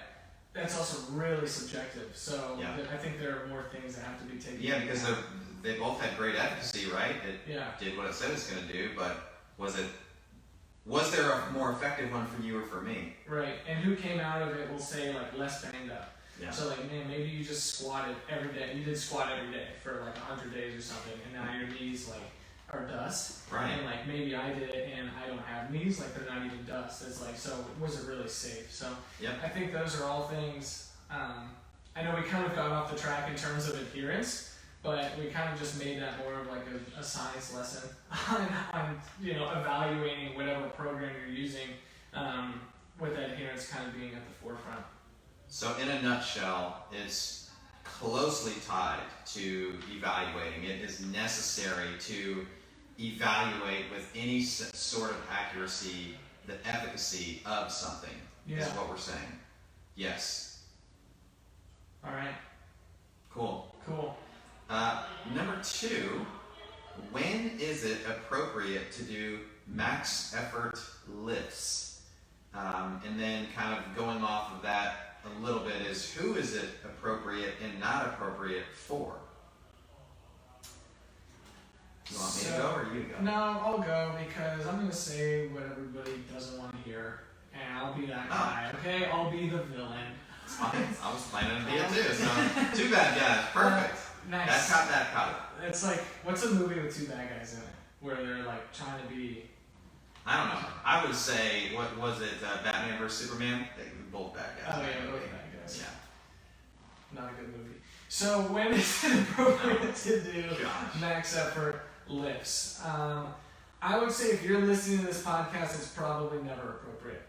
that's also really subjective. So Yeah. I think there are more things that have to be taken Yeah, into because account. they both had great efficacy, right? It Yeah. did what it said it was going to do, but was there a more effective one for you or for me? Right. And who came out of it will say like less banged up. Yeah. So like, man, maybe you just squatted every day. You did squat every day for like 100 days or something, and now your knees like are dust. Right. And like maybe I did it and I don't have knees, like they're not even dust. It's like, so was it really safe? So Yep. I think those are all things. I know we kind of got off the track in terms of adherence, but we kind of just made that more of like a science lesson on evaluating whatever program you're using, with adherence kind of being at the forefront. So in a nutshell, it's closely tied to evaluating. It is necessary to evaluate with any sort of accuracy the efficacy of something, is what we're saying. Yes. All right. Cool. Cool. Number 2, when is it appropriate to do max effort lifts? And then kind of going off of that a little bit is, who is it appropriate and not appropriate for? You want me to go or you to go? No, I'll go because I'm going to say what everybody doesn't want to hear, and I'll be that guy, okay? I'll be the villain. It's fine. I was planning to be it too, so 2 bad guys. Perfect. Nice. That caught it. It's like, what's a movie with 2 bad guys in it? Where they're like trying to be... I don't know. I would say, what was it, Batman vs. Superman? They were both bad guys. Oh yeah, both bad guys. Yeah. Not a good movie. So when is it appropriate to do max effort lifts? I would say if you're listening to this podcast, it's probably never appropriate.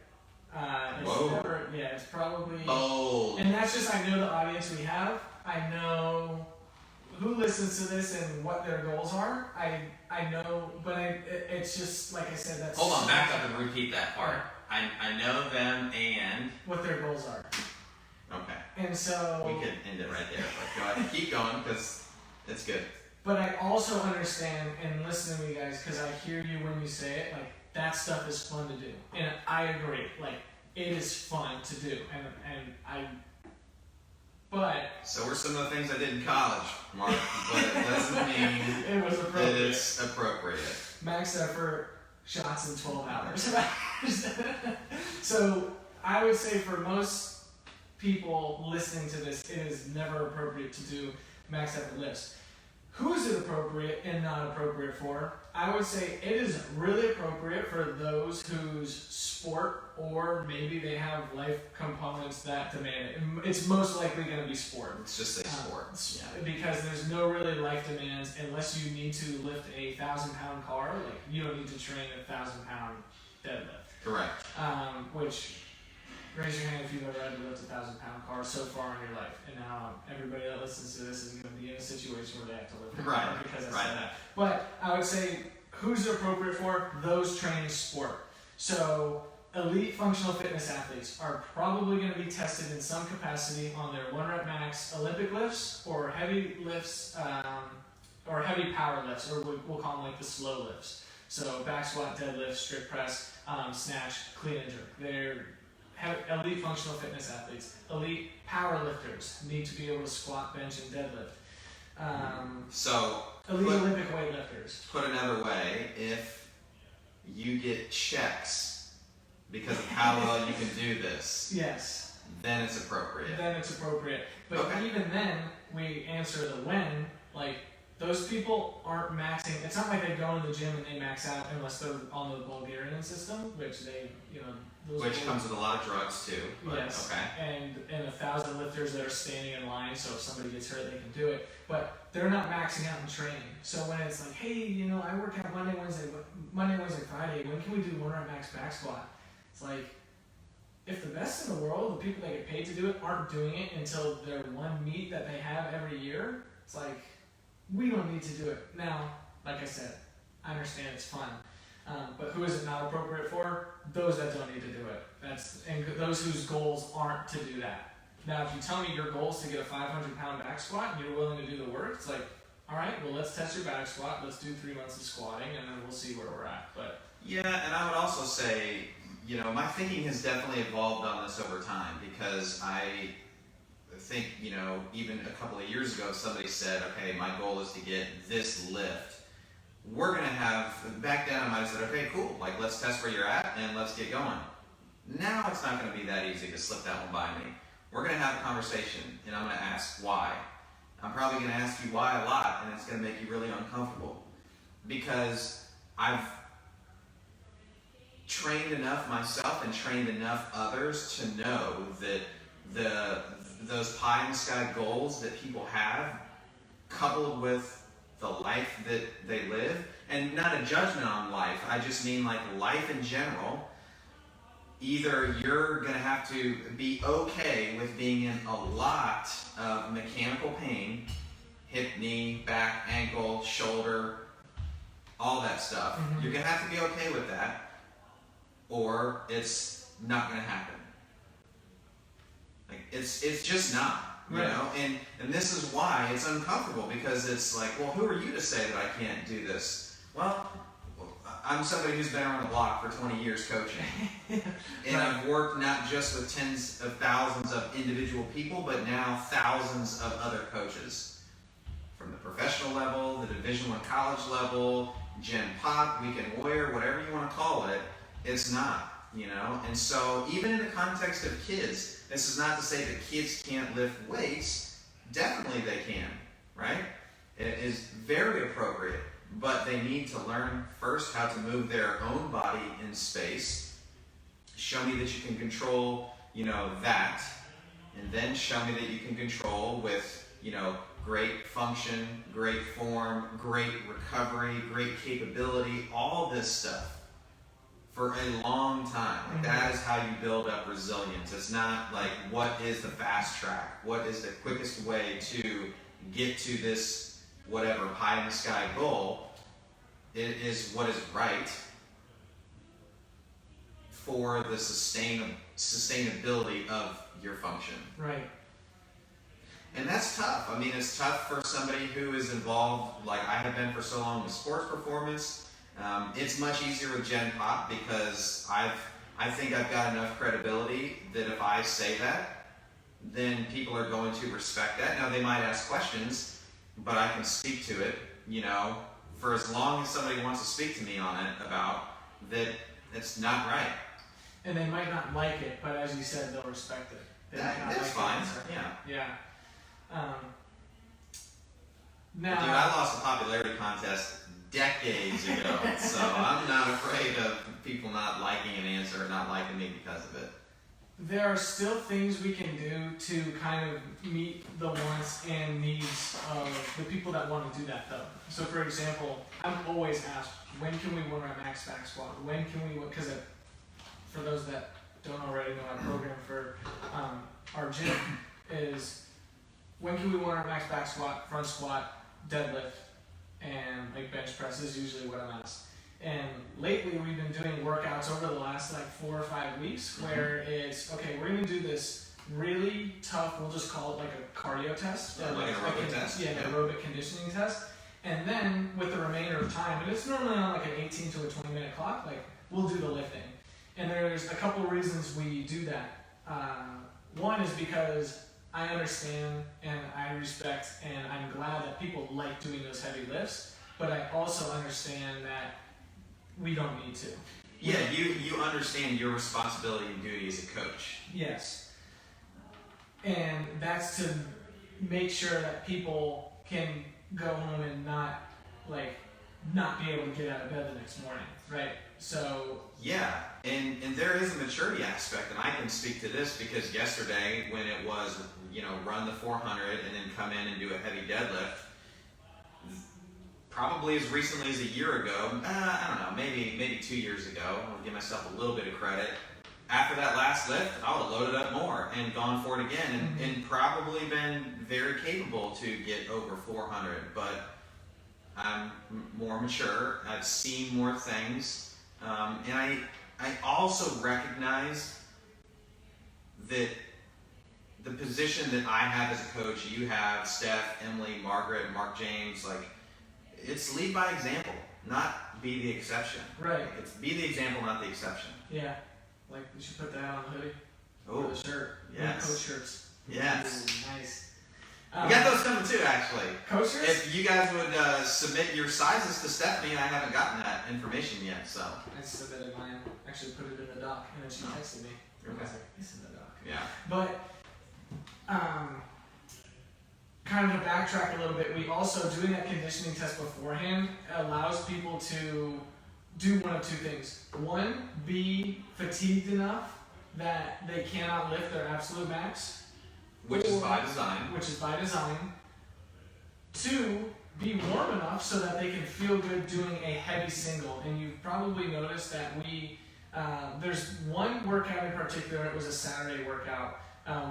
It's probably... Bold. And that's just, I know the audience we have. I know who listens to this and what their goals are. I know, but it's just, like I said, that's... Hold on, back up and repeat that part. I know them and... what their goals are. Okay. And so... we could end it right there, but go ahead. Keep going, because it's good. But I also understand and listen to you guys, because I hear you when you say it, like, that stuff is fun to do. And I agree. Like, it is fun to do. But... so were some of the things I did in college, Mark, but it doesn't mean it was appropriate. that it's appropriate. Max effort shots in 12 hours. So I would say for most people listening to this, it is never appropriate to do max effort lifts. Who is it appropriate and not appropriate for? I would say it is really appropriate for those whose sport, or maybe they have life components that demand it. It's most likely going to be sport. Let's just say sport. Because there's no really life demands unless you need to lift a 1,000-pound car. Like, you don't need to train a 1,000-pound deadlift. Correct. Which, raise your hand if you've ever had to lift a 1,000-pound car so far in your life. And now everybody that listens to this is going to be in a situation where they have to lift a car because I said that. But I would say, who's it appropriate for? Those training sport. So elite functional fitness athletes are probably going to be tested in some capacity on their 1-rep max Olympic lifts or heavy lifts, or heavy power lifts, or we'll call them like the slow lifts. So back squat, deadlift, strict press, snatch, clean and jerk. They're elite functional fitness athletes. Elite power lifters need to be able to squat, bench, and deadlift. So elite Olympic weightlifters. Put another way, if you get checks because of how well you can do this, yes, then it's appropriate. But even then, we answer the when. Like, those people aren't maxing. It's not like they go in the gym and they max out unless they're on the Bulgarian system, which they, which comes with a lot of drugs too. But, yes. Okay. And 1,000 lifters that are standing in line, so if somebody gets hurt, they can do it. But they're not maxing out in training. So when it's like, hey, I work out Monday, Wednesday, Friday. When can we do 1 rep max back squat? It's like, if the best in the world, the people that get paid to do it, aren't doing it until their one meet that they have every year, it's like, we don't need to do it. Now, like I said, I understand it's fun. But who is it not appropriate for? Those that don't need to do it. And those whose goals aren't to do that. Now, if you tell me your goal is to get a 500-pound back squat and you're willing to do the work, it's like, all right, well, let's test your back squat. Let's do 3 months of squatting, and then we'll see where we're at. But yeah, and I would also say, my thinking has definitely evolved on this over time, because I think, even a couple of years ago, somebody said, okay, my goal is to get this lift. Back then I might have said, okay, cool, let's test where you're at and let's get going. Now it's not going to be that easy to slip that one by me. We're going to have a conversation, and I'm going to ask why. I'm probably going to ask you why a lot, and it's going to make you really uncomfortable. Because I've trained enough myself and trained enough others to know that those pie in the sky goals that people have, coupled with the life that they live, and not a judgment on life, I just mean life in general, either you're going to have to be okay with being in a lot of mechanical pain, hip, knee, back, ankle, shoulder, all that stuff. Mm-hmm. You're going to have to be okay with that, or it's not going to happen. It's just not, right. And this is why it's uncomfortable, because it's like, well, who are you to say that I can't do this? Well, I'm somebody who's been around the block for 20 years coaching. And right. I've worked not just with tens of thousands of individual people, but now thousands of other coaches. From the professional level, the Division I college level, Gen Pop, Weekend Warrior, whatever you want to call it, it's not. And so even in the context of kids, this is not to say that kids can't lift weights. Definitely they can, right? It is very appropriate, but they need to learn first how to move their own body in space. Show me that you can control, that, and then show me that you can control with, great function, great form, great recovery, great capability, all this stuff. For a long time. That is how you build up resilience. It's not what is the fast track? What is the quickest way to get to this whatever pie in the sky goal? It is what is right for the sustainability of your function. Right. And that's tough. I mean, it's tough for somebody who is involved, like I have been for so long, with sports performance. It's much easier with Gen Pop, because I think I've got enough credibility that if I say that, then people are going to respect that. Now, they might ask questions, but I can speak to it, for as long as somebody wants to speak to me on it about that it's not right. And they might not like it, but as you said, they'll respect it. That's fine. Yeah. Now, dude, I lost a popularity contest decades ago, so I'm not afraid of people not liking an answer or not liking me because of it. There are still things we can do to kind of meet the wants and needs of the people that want to do that, though. So, for example, I'm always asked, when can we run our max back squat? When can we, because for those that don't already know, our program for our gym is, when can we run our max back squat, front squat, deadlift, and bench press is usually what I'm asked. And lately we've been doing workouts over the last 4 or 5 weeks where it's, okay, we're going to do this really tough, we'll just call it a cardio test. Or an aerobic test. Yeah, an aerobic conditioning test. And then with the remainder of time, and it's normally on an 18 to a 20-minute clock, we'll do the lifting. And there's a couple of reasons we do that. One is because I understand and I respect and I'm glad that people like doing those heavy lifts, but I also understand that we don't need to. Yeah, you understand your responsibility and duty as a coach. Yes. And that's to make sure that people can go home and not be able to get out of bed the next morning, right? So yeah, and there is a maturity aspect, and I can speak to this because yesterday when it was, run the 400 and then come in and do a heavy deadlift, probably as recently as a year ago, I don't know, maybe 2 years ago, I'll give myself a little bit of credit. After that last lift, I would have loaded up more and gone for it again, and probably been very capable to get over 400, but I'm more mature, I've seen more things, and I also recognize that the position that I have as a coach, you have, Steph, Emily, Margaret, Mark James, it's lead by example, not be the exception. Right. It's be the example, not the exception. Yeah. Like, we should put that on the hoodie. Oh, or the shirt. yes. Coach shirts. Yes. Ooh, nice. We got those coming too, actually. Coach shirts? If you guys would submit your sizes to Stephanie, I haven't gotten that information yet, so. I submitted mine. Actually put it in the doc, and then she texted me. Okay. I was like, it's in the doc. Yeah. But, kind of to backtrack a little bit, we also, doing that conditioning test beforehand allows people to do one of two things. One, be fatigued enough that they cannot lift their absolute max. Which is by design. Which is by design. Two, be warm enough so that they can feel good doing a heavy single. And you've probably noticed that there's one workout in particular, it was a Saturday workout,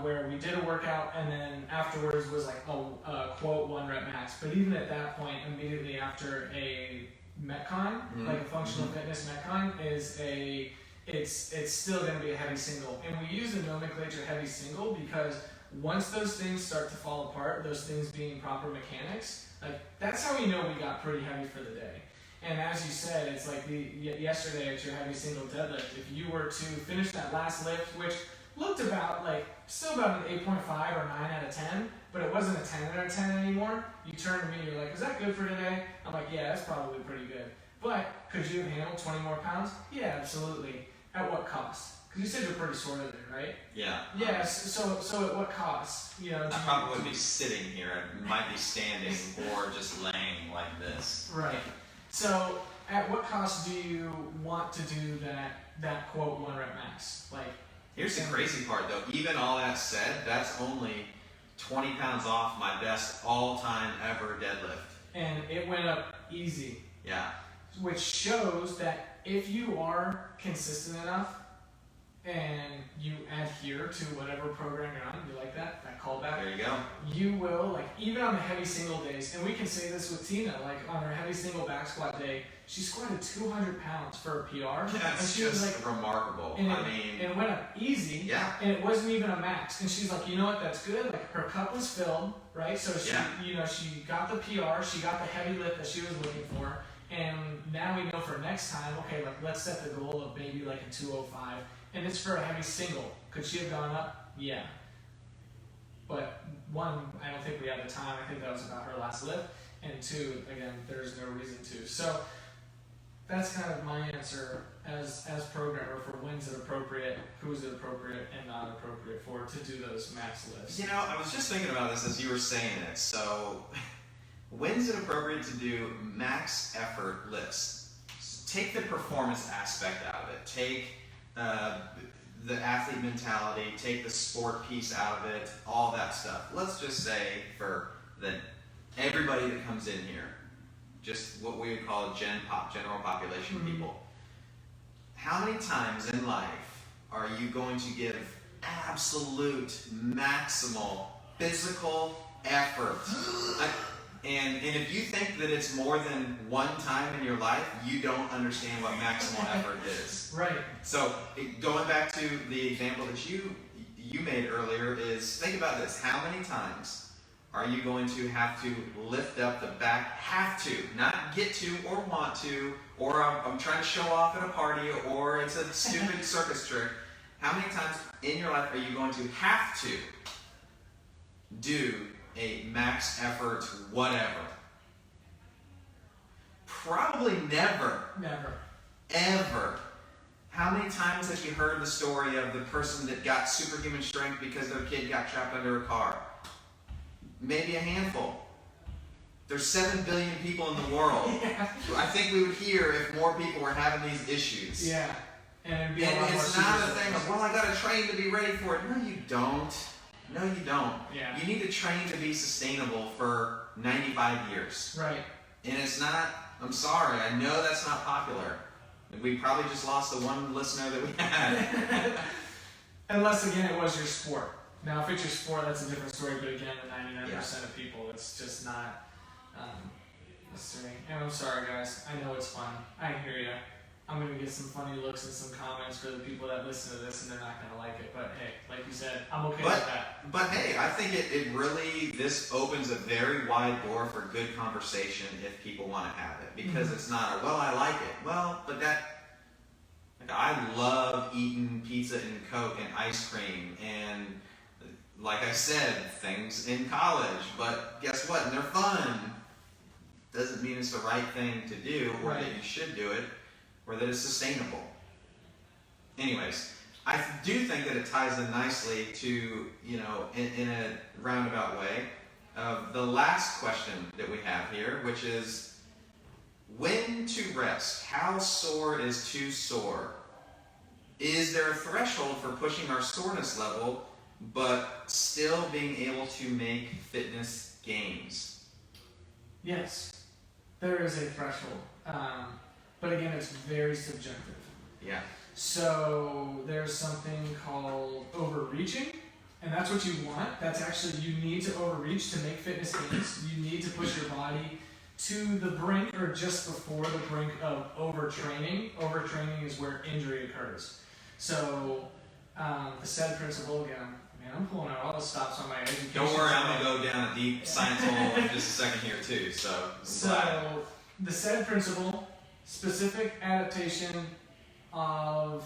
where we did a workout and then afterwards was like a quote 1 rep max. But even at that point, immediately after a Metcon, like a functional fitness Metcon, it's still going to be a heavy single. And we use the nomenclature heavy single because once those things start to fall apart, those things being proper mechanics, that's how we know we got pretty heavy for the day. And as you said, it's like yesterday at your heavy single deadlift, if you were to finish that last lift, which looked still about an 8.5 or 9 out of 10, but it wasn't a 10 out of 10 anymore, you turn to me and you're like, is that good for today? I'm like, yeah, that's probably pretty good. But could you have handled 20 more pounds? Yeah, absolutely. At what cost? Because you said you're pretty sore today, right? Yeah. Yeah, so at what cost? I probably wouldn't be sitting here. I might be standing or just laying like this. Right. So at what cost do you want to do that quote 1 rep max? Here's the crazy part though. Even all that said, that's only 20 pounds off my best all-time ever deadlift. And it went up easy. Yeah. Which shows that if you are consistent enough and you adhere to whatever program you're on, you like that callback? There you go. You will, even on the heavy single days, and we can say this with Tina, on her heavy single back squat day, she squatted 200 pounds for a PR. That's and she just was remarkable. And it went up easy. Yeah. And it wasn't even a max. And she's like, you know what, that's good. Her cup was filled, right? So she, she got the PR, she got the heavy lift that she was looking for. And now we know for next time, okay, let's set the goal of maybe a 205. And it's for a heavy single. Could she have gone up? Yeah. But one, I don't think we had the time. I think that was about her last lift. And two, again, there's no reason to. So that's kind of my answer as programmer for when's it appropriate, who's it appropriate and not appropriate for to do those max lifts. I was just thinking about this as you were saying it. So when's it appropriate to do max effort lifts? Take the performance aspect out of it. Take the athlete mentality, take the sport piece out of it, all that stuff. Let's just say for everybody that comes in here, just what we would call general population people. How many times in life are you going to give absolute maximal physical effort? And if you think that it's more than one time in your life, you don't understand what maximal effort is. Right. So going back to the example that you made earlier is, think about this. How many times are you going to have to lift up the back? Have to, not get to or want to, or I'm trying to show off at a party, or it's a stupid circus trick. How many times in your life are you going to have to do a max effort whatever? Probably never. Never. Ever. How many times have you heard the story of the person that got superhuman strength because their kid got trapped under a car? Maybe a handful. There's 7 billion people in the world. Yeah. I think we would hear if more people were having these issues. Yeah. And it'd be And it's not a thing of, well, I got to train to be ready for it. No, you don't. No, you don't. Yeah. You need to train to be sustainable for 95 years. Right. And it's not, I'm sorry, I know that's not popular. We probably just lost the one listener that we had. Unless, again, it was your sport. Now, if it's your sport, that's a different story. But again, the 99% of people, it's just not necessary. And I'm sorry, guys. I know it's fun. I hear you. I'm going to get some funny looks and some comments for the people that listen to this, and they're not going to like it. But hey, like you said, I'm okay with that. But hey, I think it really, this opens a very wide door for good conversation if people want to have it. Because it's not a, well, I like it. Well, but I love eating pizza and Coke and ice cream and, like I said, things in college. But guess what? And they're fun. Doesn't mean it's the right thing to do or that you should do it or that it's sustainable. Anyways, I do think that it ties in nicely to, in a roundabout way, the last question that we have here, which is, when to rest? How sore is too sore? Is there a threshold for pushing our soreness level, but still being able to make fitness gains? Yes, there is a threshold. But again, it's very subjective. Yeah. So there's something called overreaching, and that's what you want. That's actually, you need to overreach to make fitness gains. You need to push your body to the brink or just before the brink of overtraining. Overtraining is where injury occurs. So the SAID principle, again, I'm pulling out all the stops on my education. Don't worry, I'm going to go down a deep science hole in just a second here too. So the SAID principle, specific adaptation on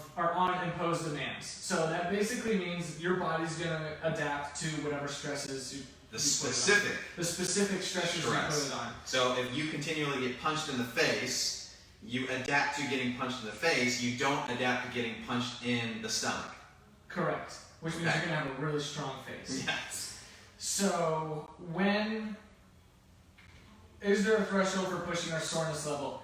imposed demands. So that basically means your body's going to adapt to whatever stresses you the specific stresses you put it on. So if you continually get punched in the face, you adapt to getting punched in the face. You don't adapt to getting punched in the stomach. Correct. Which means you're going to have a really strong face. Yes. So is there a threshold for pushing our soreness level?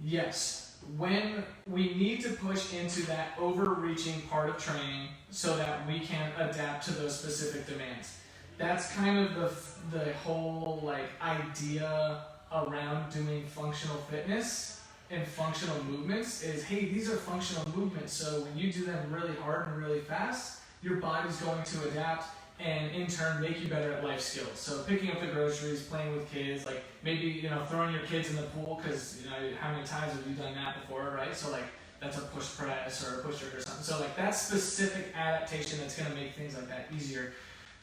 Yes. When we need to push into that overreaching part of training so that we can adapt to those specific demands. That's kind of the whole idea around doing functional fitness and functional movements is, hey, these are functional movements, so when you do them really hard and really fast, your body's going to adapt and in turn make you better at life skills. So picking up the groceries, playing with kids, maybe throwing your kids in the pool because how many times have you done that before, right? So that's a push press or a push jerk or something. So that's specific adaptation that's going to make things like that easier.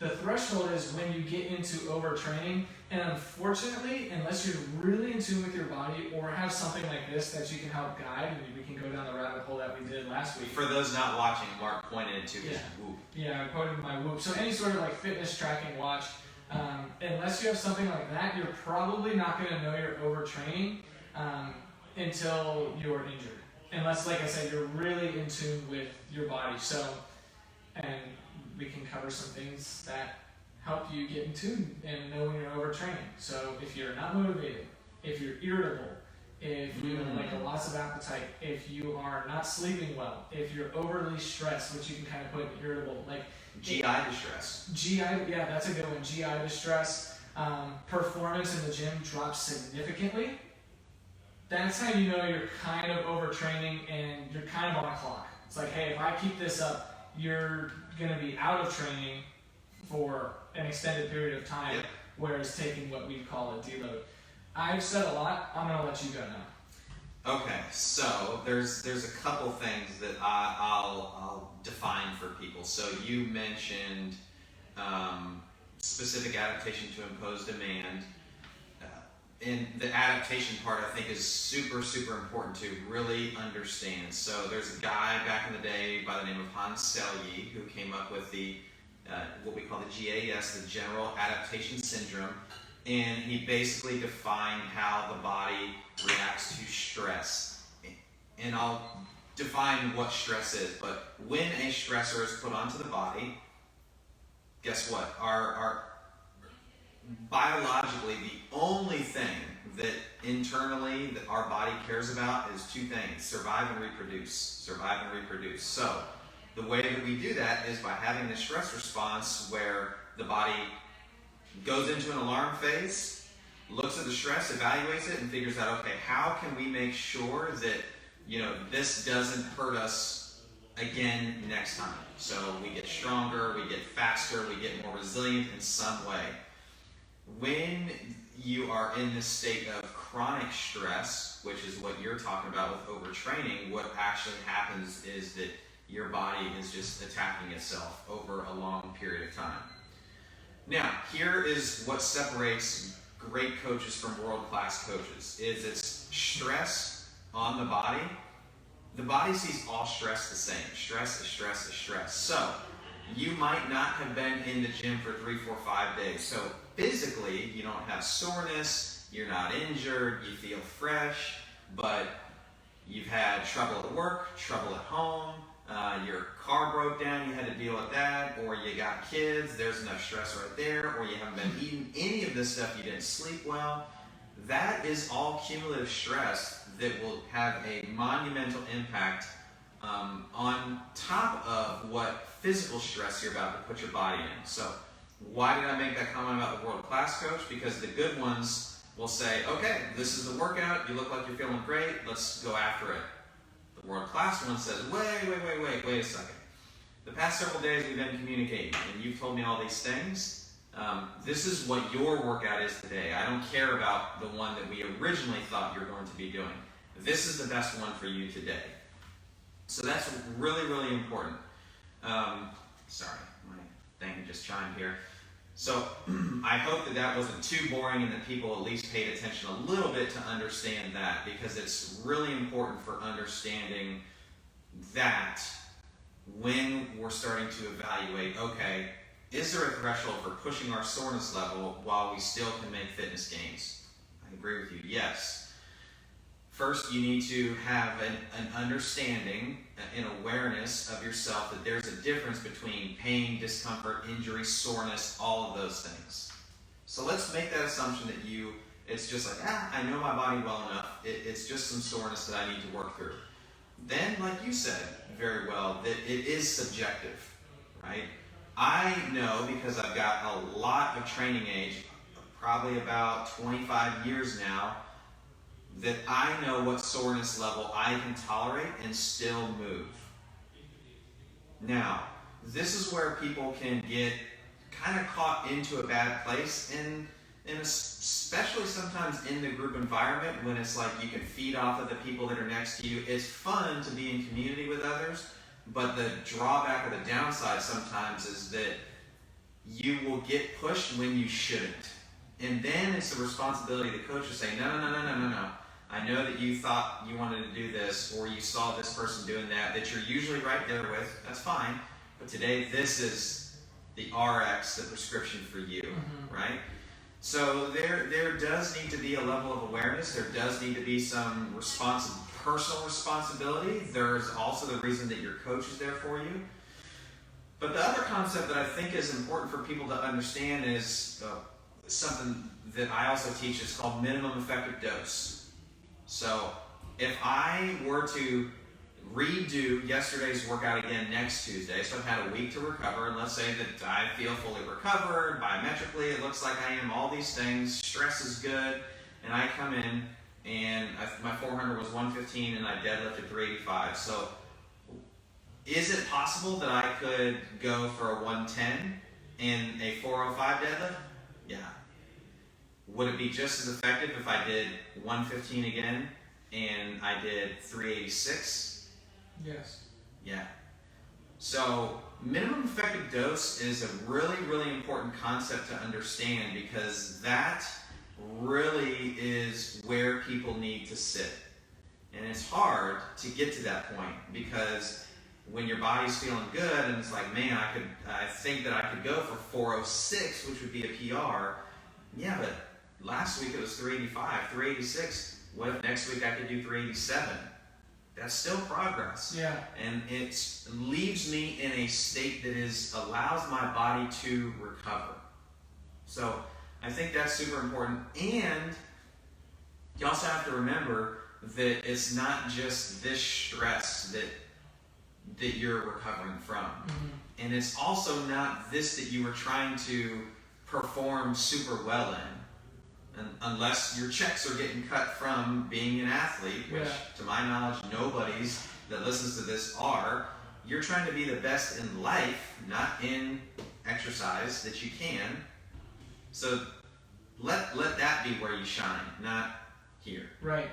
The threshold is when you get into overtraining, and unfortunately, unless you're really in tune with your body or have something like this that you can help guide, and we can go down the rabbit hole that we did last week. For those not watching, Mark pointed to his Whoop. Yeah, I pointed my Whoop. So any sort of fitness tracking watch, unless you have something like that, you're probably not going to know you're overtraining until you're injured. Unless, like I said, you're really in tune with your body. So, and we can cover some things that help you get in tune and know when you're overtraining. So if you're not motivated, if you're irritable, if you have loss of appetite, if you are not sleeping well, if you're overly stressed, which you can kind of put irritable, GI distress. Yeah, that's a good one. GI distress. Performance in the gym drops significantly. That's how you know you're kind of overtraining and you're kind of on a clock. It's like, hey, if I keep this up, you're going to be out of training for an extended period of time, whereas taking what we call a deload. I've said a lot. I'm going to let you go now. Okay, so there's a couple things that I'll define for people. So you mentioned specific adaptation to imposed demand. And the adaptation part, I think, is super, super important to really understand. So there's a guy back in the day by the name of Hans Selye who came up with the what we call the GAS, the General Adaptation Syndrome, and he basically defined how the body reacts to stress. And I'll define what stress is, but when a stressor is put onto the body, guess what? biologically, the only thing that internally that our body cares about is two things: survive and reproduce. Survive and reproduce. So the way that we do that is by having the stress response where the body goes into an alarm phase, looks at the stress, evaluates it, and figures out, okay, how can we make sure that, this doesn't hurt us again next time? So we get stronger, we get faster, we get more resilient in some way. When you are in this state of chronic stress, which is what you're talking about with overtraining, what actually happens is that your body is just attacking itself over a long period of time. Now, here is what separates great coaches from world-class coaches, is it's stress on the body. The body sees all stress the same. Stress is stress is stress. So, you might not have been in the gym for 3, 4, 5 days. So, physically, you don't have soreness, you're not injured, you feel fresh, but you've had trouble at work, trouble at home, your car broke down, you had to deal with that, or you got kids, there's enough stress right there, or you haven't been eating any of this stuff, you didn't sleep well. That is all cumulative stress that will have a monumental impact on top of what physical stress you're about to put your body in. So why did I make that comment about the world-class coach? Because the good ones will say, okay, this is the workout, you look like you're feeling great, let's go after it. The world-class one says, wait a second. The past several days we've been communicating, and you've told me all these things. This is what your workout is today. I don't care about the one that we originally thought you were going to be doing. This is the best one for you today. So that's really, really important. Sorry, my thing just chimed here. So I hope that wasn't too boring and that people at least paid attention a little bit to understand that, because it's really important for understanding that when we're starting to evaluate, okay, is there a threshold for pushing our soreness level while we still can make fitness gains? I agree with you, yes. First, you need to have an understanding, an awareness of yourself that there's a difference between pain, discomfort, injury, soreness, all of those things. So let's make that assumption that it's just like, I know my body well enough, it's just some soreness that I need to work through. Then, like you said very well, that it is subjective, right? I know, because I've got a lot of training age, probably about 25 years now, that I know what soreness level I can tolerate and still move. Now, this is where people can get kind of caught into a bad place, and especially sometimes in the group environment when it's like you can feed off of the people that are next to you. It's fun to be in community with others, but the drawback or the downside sometimes is that you will get pushed when you shouldn't. And then it's the responsibility of the coach to say, no. I know that you thought you wanted to do this, or you saw this person doing that you're usually right there with. That's fine. But today, this is the RX, the prescription for you, right? So there does need to be a level of awareness. There does need to be some personal responsibility. There's also the reason that your coach is there for you. But the other concept that I think is important for people to understand is something that I also teach. It's called minimum effective dose. So if I were to redo yesterday's workout again next Tuesday, so I've had a week to recover, and let's say that I feel fully recovered, biometrically it looks like I am, all these things, stress is good, and I come in and my 400 was 115 and I deadlifted 385. So is it possible that I could go for a 110 and a 405 deadlift? Yeah. Would it be just as effective if I did 115 again and I did 386? Yes. Yeah. So minimum effective dose is a really, really important concept to understand, because that really is where people need to sit. And it's hard to get to that point, because when your body's feeling good and it's like, man, I think that I could go for 406, which would be a PR. Yeah, but last week it was 385, 386. What if next week I could do 387? That's still progress. Yeah. And it leaves me in a state that allows my body to recover. So I think that's super important. And you also have to remember that it's not just this stress that you're recovering from. And it's also not this that you were trying to perform super well in. And unless your checks are getting cut from being an athlete, which to my knowledge nobody's that listens to this are, you're trying to be the best in life, not in exercise, that you can. So let that be where you shine, not here. Right.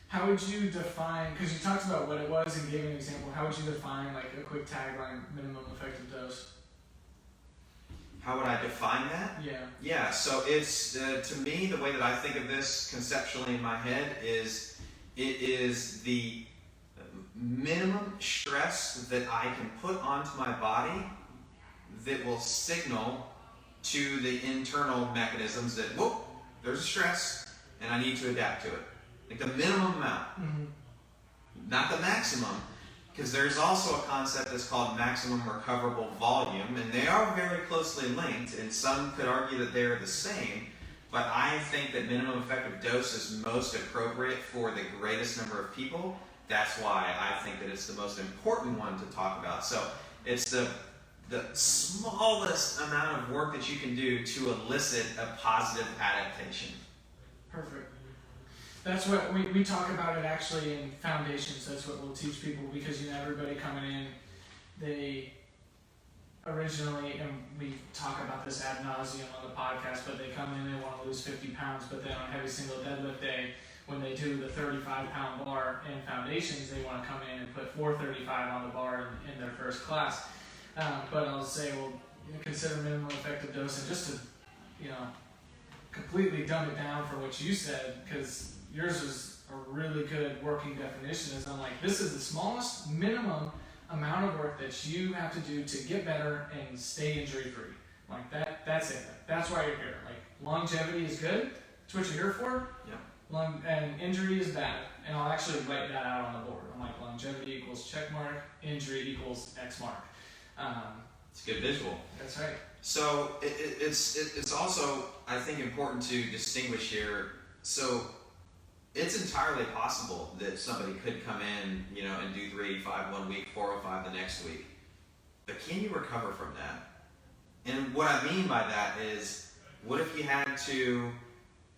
How would you define, because you talked about what it was and gave an example, how would you define like a quick tagline, minimum effective dose? How would I define that? Yeah, so it's, to me, the way that I think of this conceptually in my head is, it is the minimum stress that I can put onto my body that will signal to the internal mechanisms that, whoop, there's a stress and I need to adapt to it. Like the minimum amount, not the maximum, because there's also a concept that's called maximum recoverable volume, and they are very closely linked, and some could argue that they're the same, but I think that minimum effective dose is most appropriate for the greatest number of people. That's why I think that it's the most important one to talk about. So it's the smallest amount of work that you can do to elicit a positive adaptation. Perfect. That's what we talk about it actually in foundations. That's what we'll teach people, because everybody coming in, they originally, and we talk about this ad nauseum on the podcast, but they come in, they want to lose 50 pounds, but then on every single deadlift day, when they do the 35-pound bar in foundations, they want to come in and put 435 on the bar in their first class. But I'll say, well, consider minimum effective dose, and just to, completely dumb it down for what you said, because yours is a really good working definition. Is I'm like, this is the smallest minimum amount of work that you have to do to get better and stay injury free. Like that's it. That's why you're here. Like longevity is good. That's what you're here for. Yeah. And injury is bad. And I'll actually write that out on the board. I'm like, longevity equals check mark, injury equals X mark. It's a good visual. That's right. So it's also, I think, important to distinguish here. So it's entirely possible that somebody could come in, and do 385 one week, 405 the next week. But can you recover from that? And what I mean by that is, what if you had to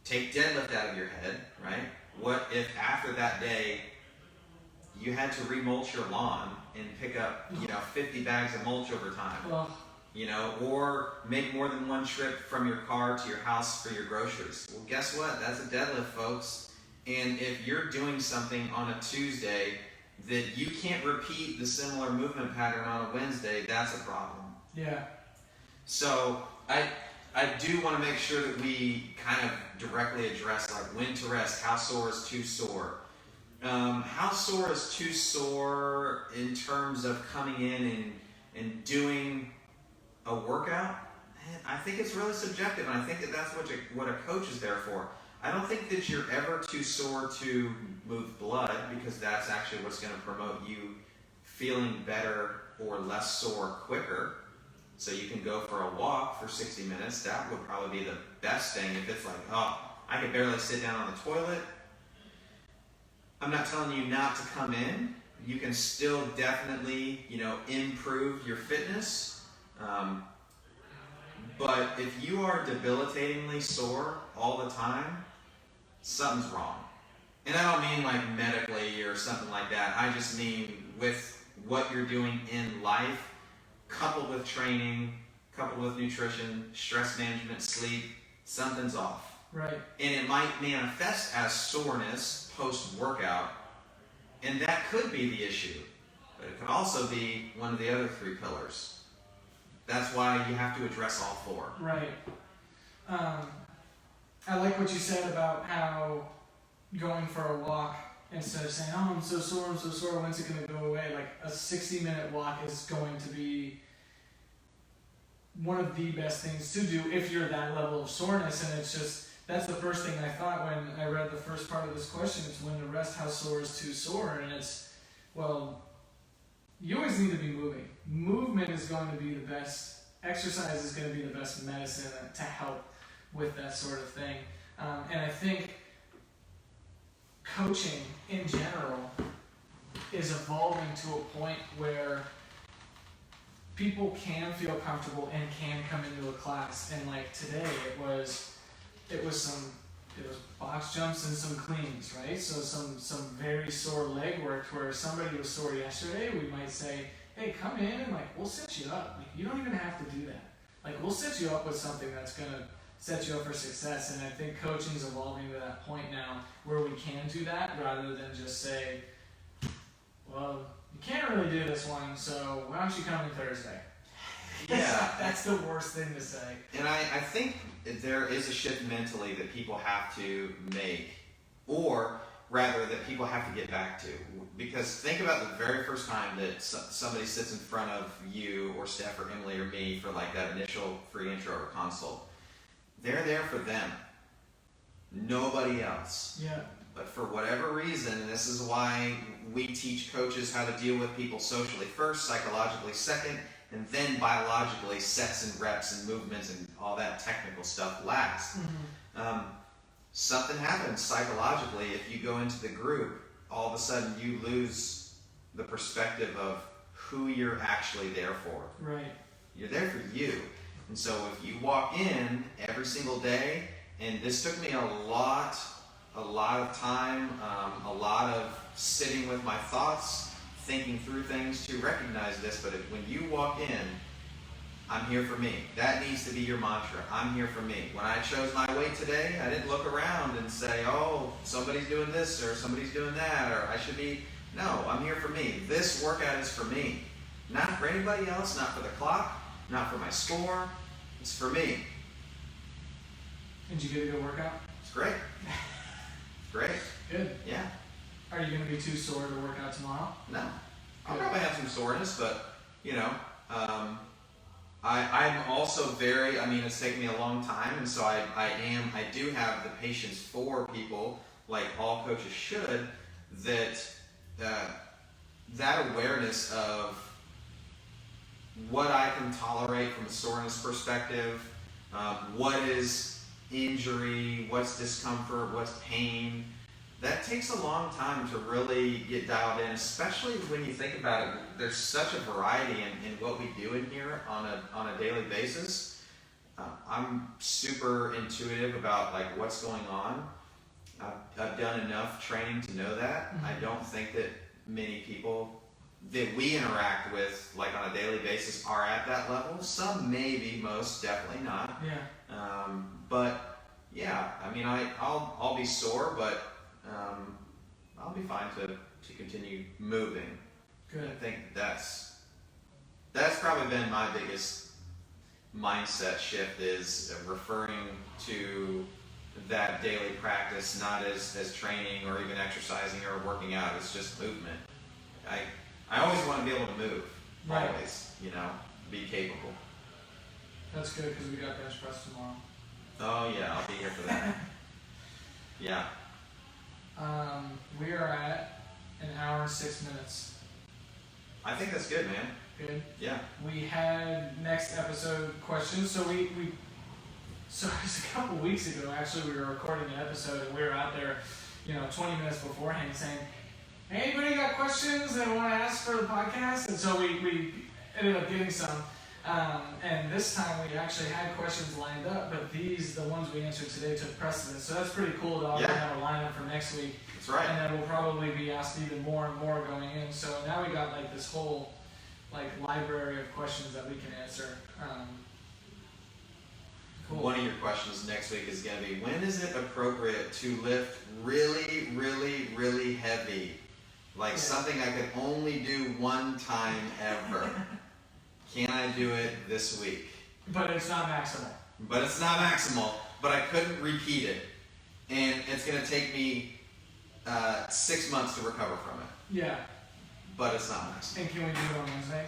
take deadlift out of your head, right? What if after that day you had to remulch your lawn and pick up, 50 bags of mulch over time? Or make more than one trip from your car to your house for your groceries. Well, guess what? That's a deadlift, folks. And if you're doing something on a Tuesday that you can't repeat the similar movement pattern on a Wednesday, that's a problem. Yeah. So I do want to make sure that we kind of directly address, like, when to rest, how sore is too sore. How sore is too sore in terms of coming in and doing a workout? I think it's really subjective, and I think that that's what a coach is there for. I don't think that you're ever too sore to move blood, because that's actually what's going to promote you feeling better or less sore quicker. So you can go for a walk for 60 minutes. That would probably be the best thing. If it's like, oh, I can barely sit down on the toilet. I'm not telling you not to come in. You can still definitely, improve your fitness. But if you are debilitatingly sore all the time, something's wrong. And I don't mean like medically or something like that. I just mean with what you're doing in life, coupled with training, coupled with nutrition, stress management, sleep, something's off. Right. And it might manifest as soreness post-workout, and that could be the issue. But it could also be one of the other three pillars. That's why you have to address all four. Right. I like what you said about how going for a walk, instead of saying, oh, I'm so sore, when's it going to go away? Like a 60-minute walk is going to be one of the best things to do if you're that level of soreness. And it's just, that's the first thing I thought when I read the first part of this question. It's when to rest, how sore is too sore? And it's, well, you always need to be moving. Movement is going to be the best. Exercise is going to be the best medicine to help with that sort of thing. And I think coaching in general is evolving to a point where people can feel comfortable and can come into a class. And like today, it was box jumps and some cleans, right? So some very sore leg work where somebody was sore yesterday, we might say, hey, come in and like we'll set you up. Like you don't even have to do that. Like we'll set you up with something that's gonna set you up for success. And I think coaching is evolving to that point now where we can do that rather than just say, well, you can't really do this one, so why don't you come in Thursday? Yeah. That's the worst thing to say. And I think there is a shift mentally that people have to make, or rather that people have to get back to. Because think about the very first time that somebody sits in front of you or Steph or Emily or me for like that initial free intro or consult. They're there for them. Nobody else. Yeah. But for whatever reason, and this is why we teach coaches how to deal with people socially first, psychologically second, and then biologically sets and reps and movements and all that technical stuff last. Mm-hmm. Something happens psychologically if you go into the group. All of a sudden you lose the perspective of who you're actually there for. Right. You're there for you. And so if you walk in every single day, and this took me a lot of time, a lot of sitting with my thoughts, thinking through things to recognize this, but when you walk in, I'm here for me. That needs to be your mantra. I'm here for me. When I chose my weight today, I didn't look around and say, oh, somebody's doing this or somebody's doing that, or I should be. No, I'm here for me. This workout is for me. Not for anybody else, not for the clock, not for my score. It's for me. Did you get a good workout? It's great. Great. Good. Yeah. Are you going to be too sore to work out tomorrow? No. I'll probably have some soreness, but, you know, I'm also very, I mean, it's taken me a long time, and so I do have the patience for people, like all coaches should, that awareness of what I can tolerate from a soreness perspective, what is injury, what's discomfort, what's pain. That takes a long time to really get dialed in, especially when you think about it. There's such a variety in what we do in here on a daily basis. I'm super intuitive about like what's going on. I've done enough training to know that. Mm-hmm. I don't think that many people that we interact with like on a daily basis are at that level. Some maybe, most definitely not. Yeah. But yeah, I mean, I'll be sore, but I'll be fine to continue moving. Good. I think that's probably been my biggest mindset shift, is referring to that daily practice not as training or even exercising or working out. It's just movement. I always want to be able to move. Right. Always, you know, be capable. That's good because we got bench press tomorrow. Oh yeah, I'll be here for that. Yeah. We are at an hour and 6 minutes. I think that's good, man. Good. Yeah. We had next episode questions. So so it was a couple weeks ago, actually, we were recording an episode and we were out there, 20 minutes beforehand saying, hey, anybody got questions they want to ask for the podcast? And so we ended up getting some. And this time we actually had questions lined up, but the ones we answered today took precedence. So that's pretty cool to already have a lineup for next week. That's right. And then we'll probably be asked even more and more going in. So now we got like this whole library of questions that we can answer. Cool. One of your questions next week is going to be, when is it appropriate to lift really, really, really heavy? Like something I could only do one time ever. Can I do it this week? But it's not maximal. But it's not maximal, but I couldn't repeat it. And it's going to take me 6 months to recover from it. Yeah. But it's not maximal. And can we do it on Wednesday?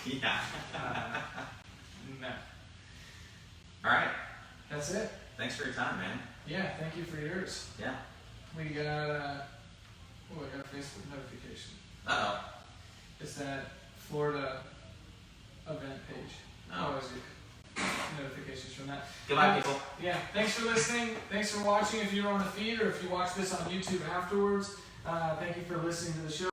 Yeah. No. All right. That's it. Thanks for your time, man. Yeah, thank you for yours. Yeah. We got I got a Facebook notification. Uh-oh. It's that Florida event page. Oh. Is it notifications from that. Goodbye, people. Yeah, thanks for listening. Thanks for watching if you're on the feed or if you watch this on YouTube afterwards. Thank you for listening to the show.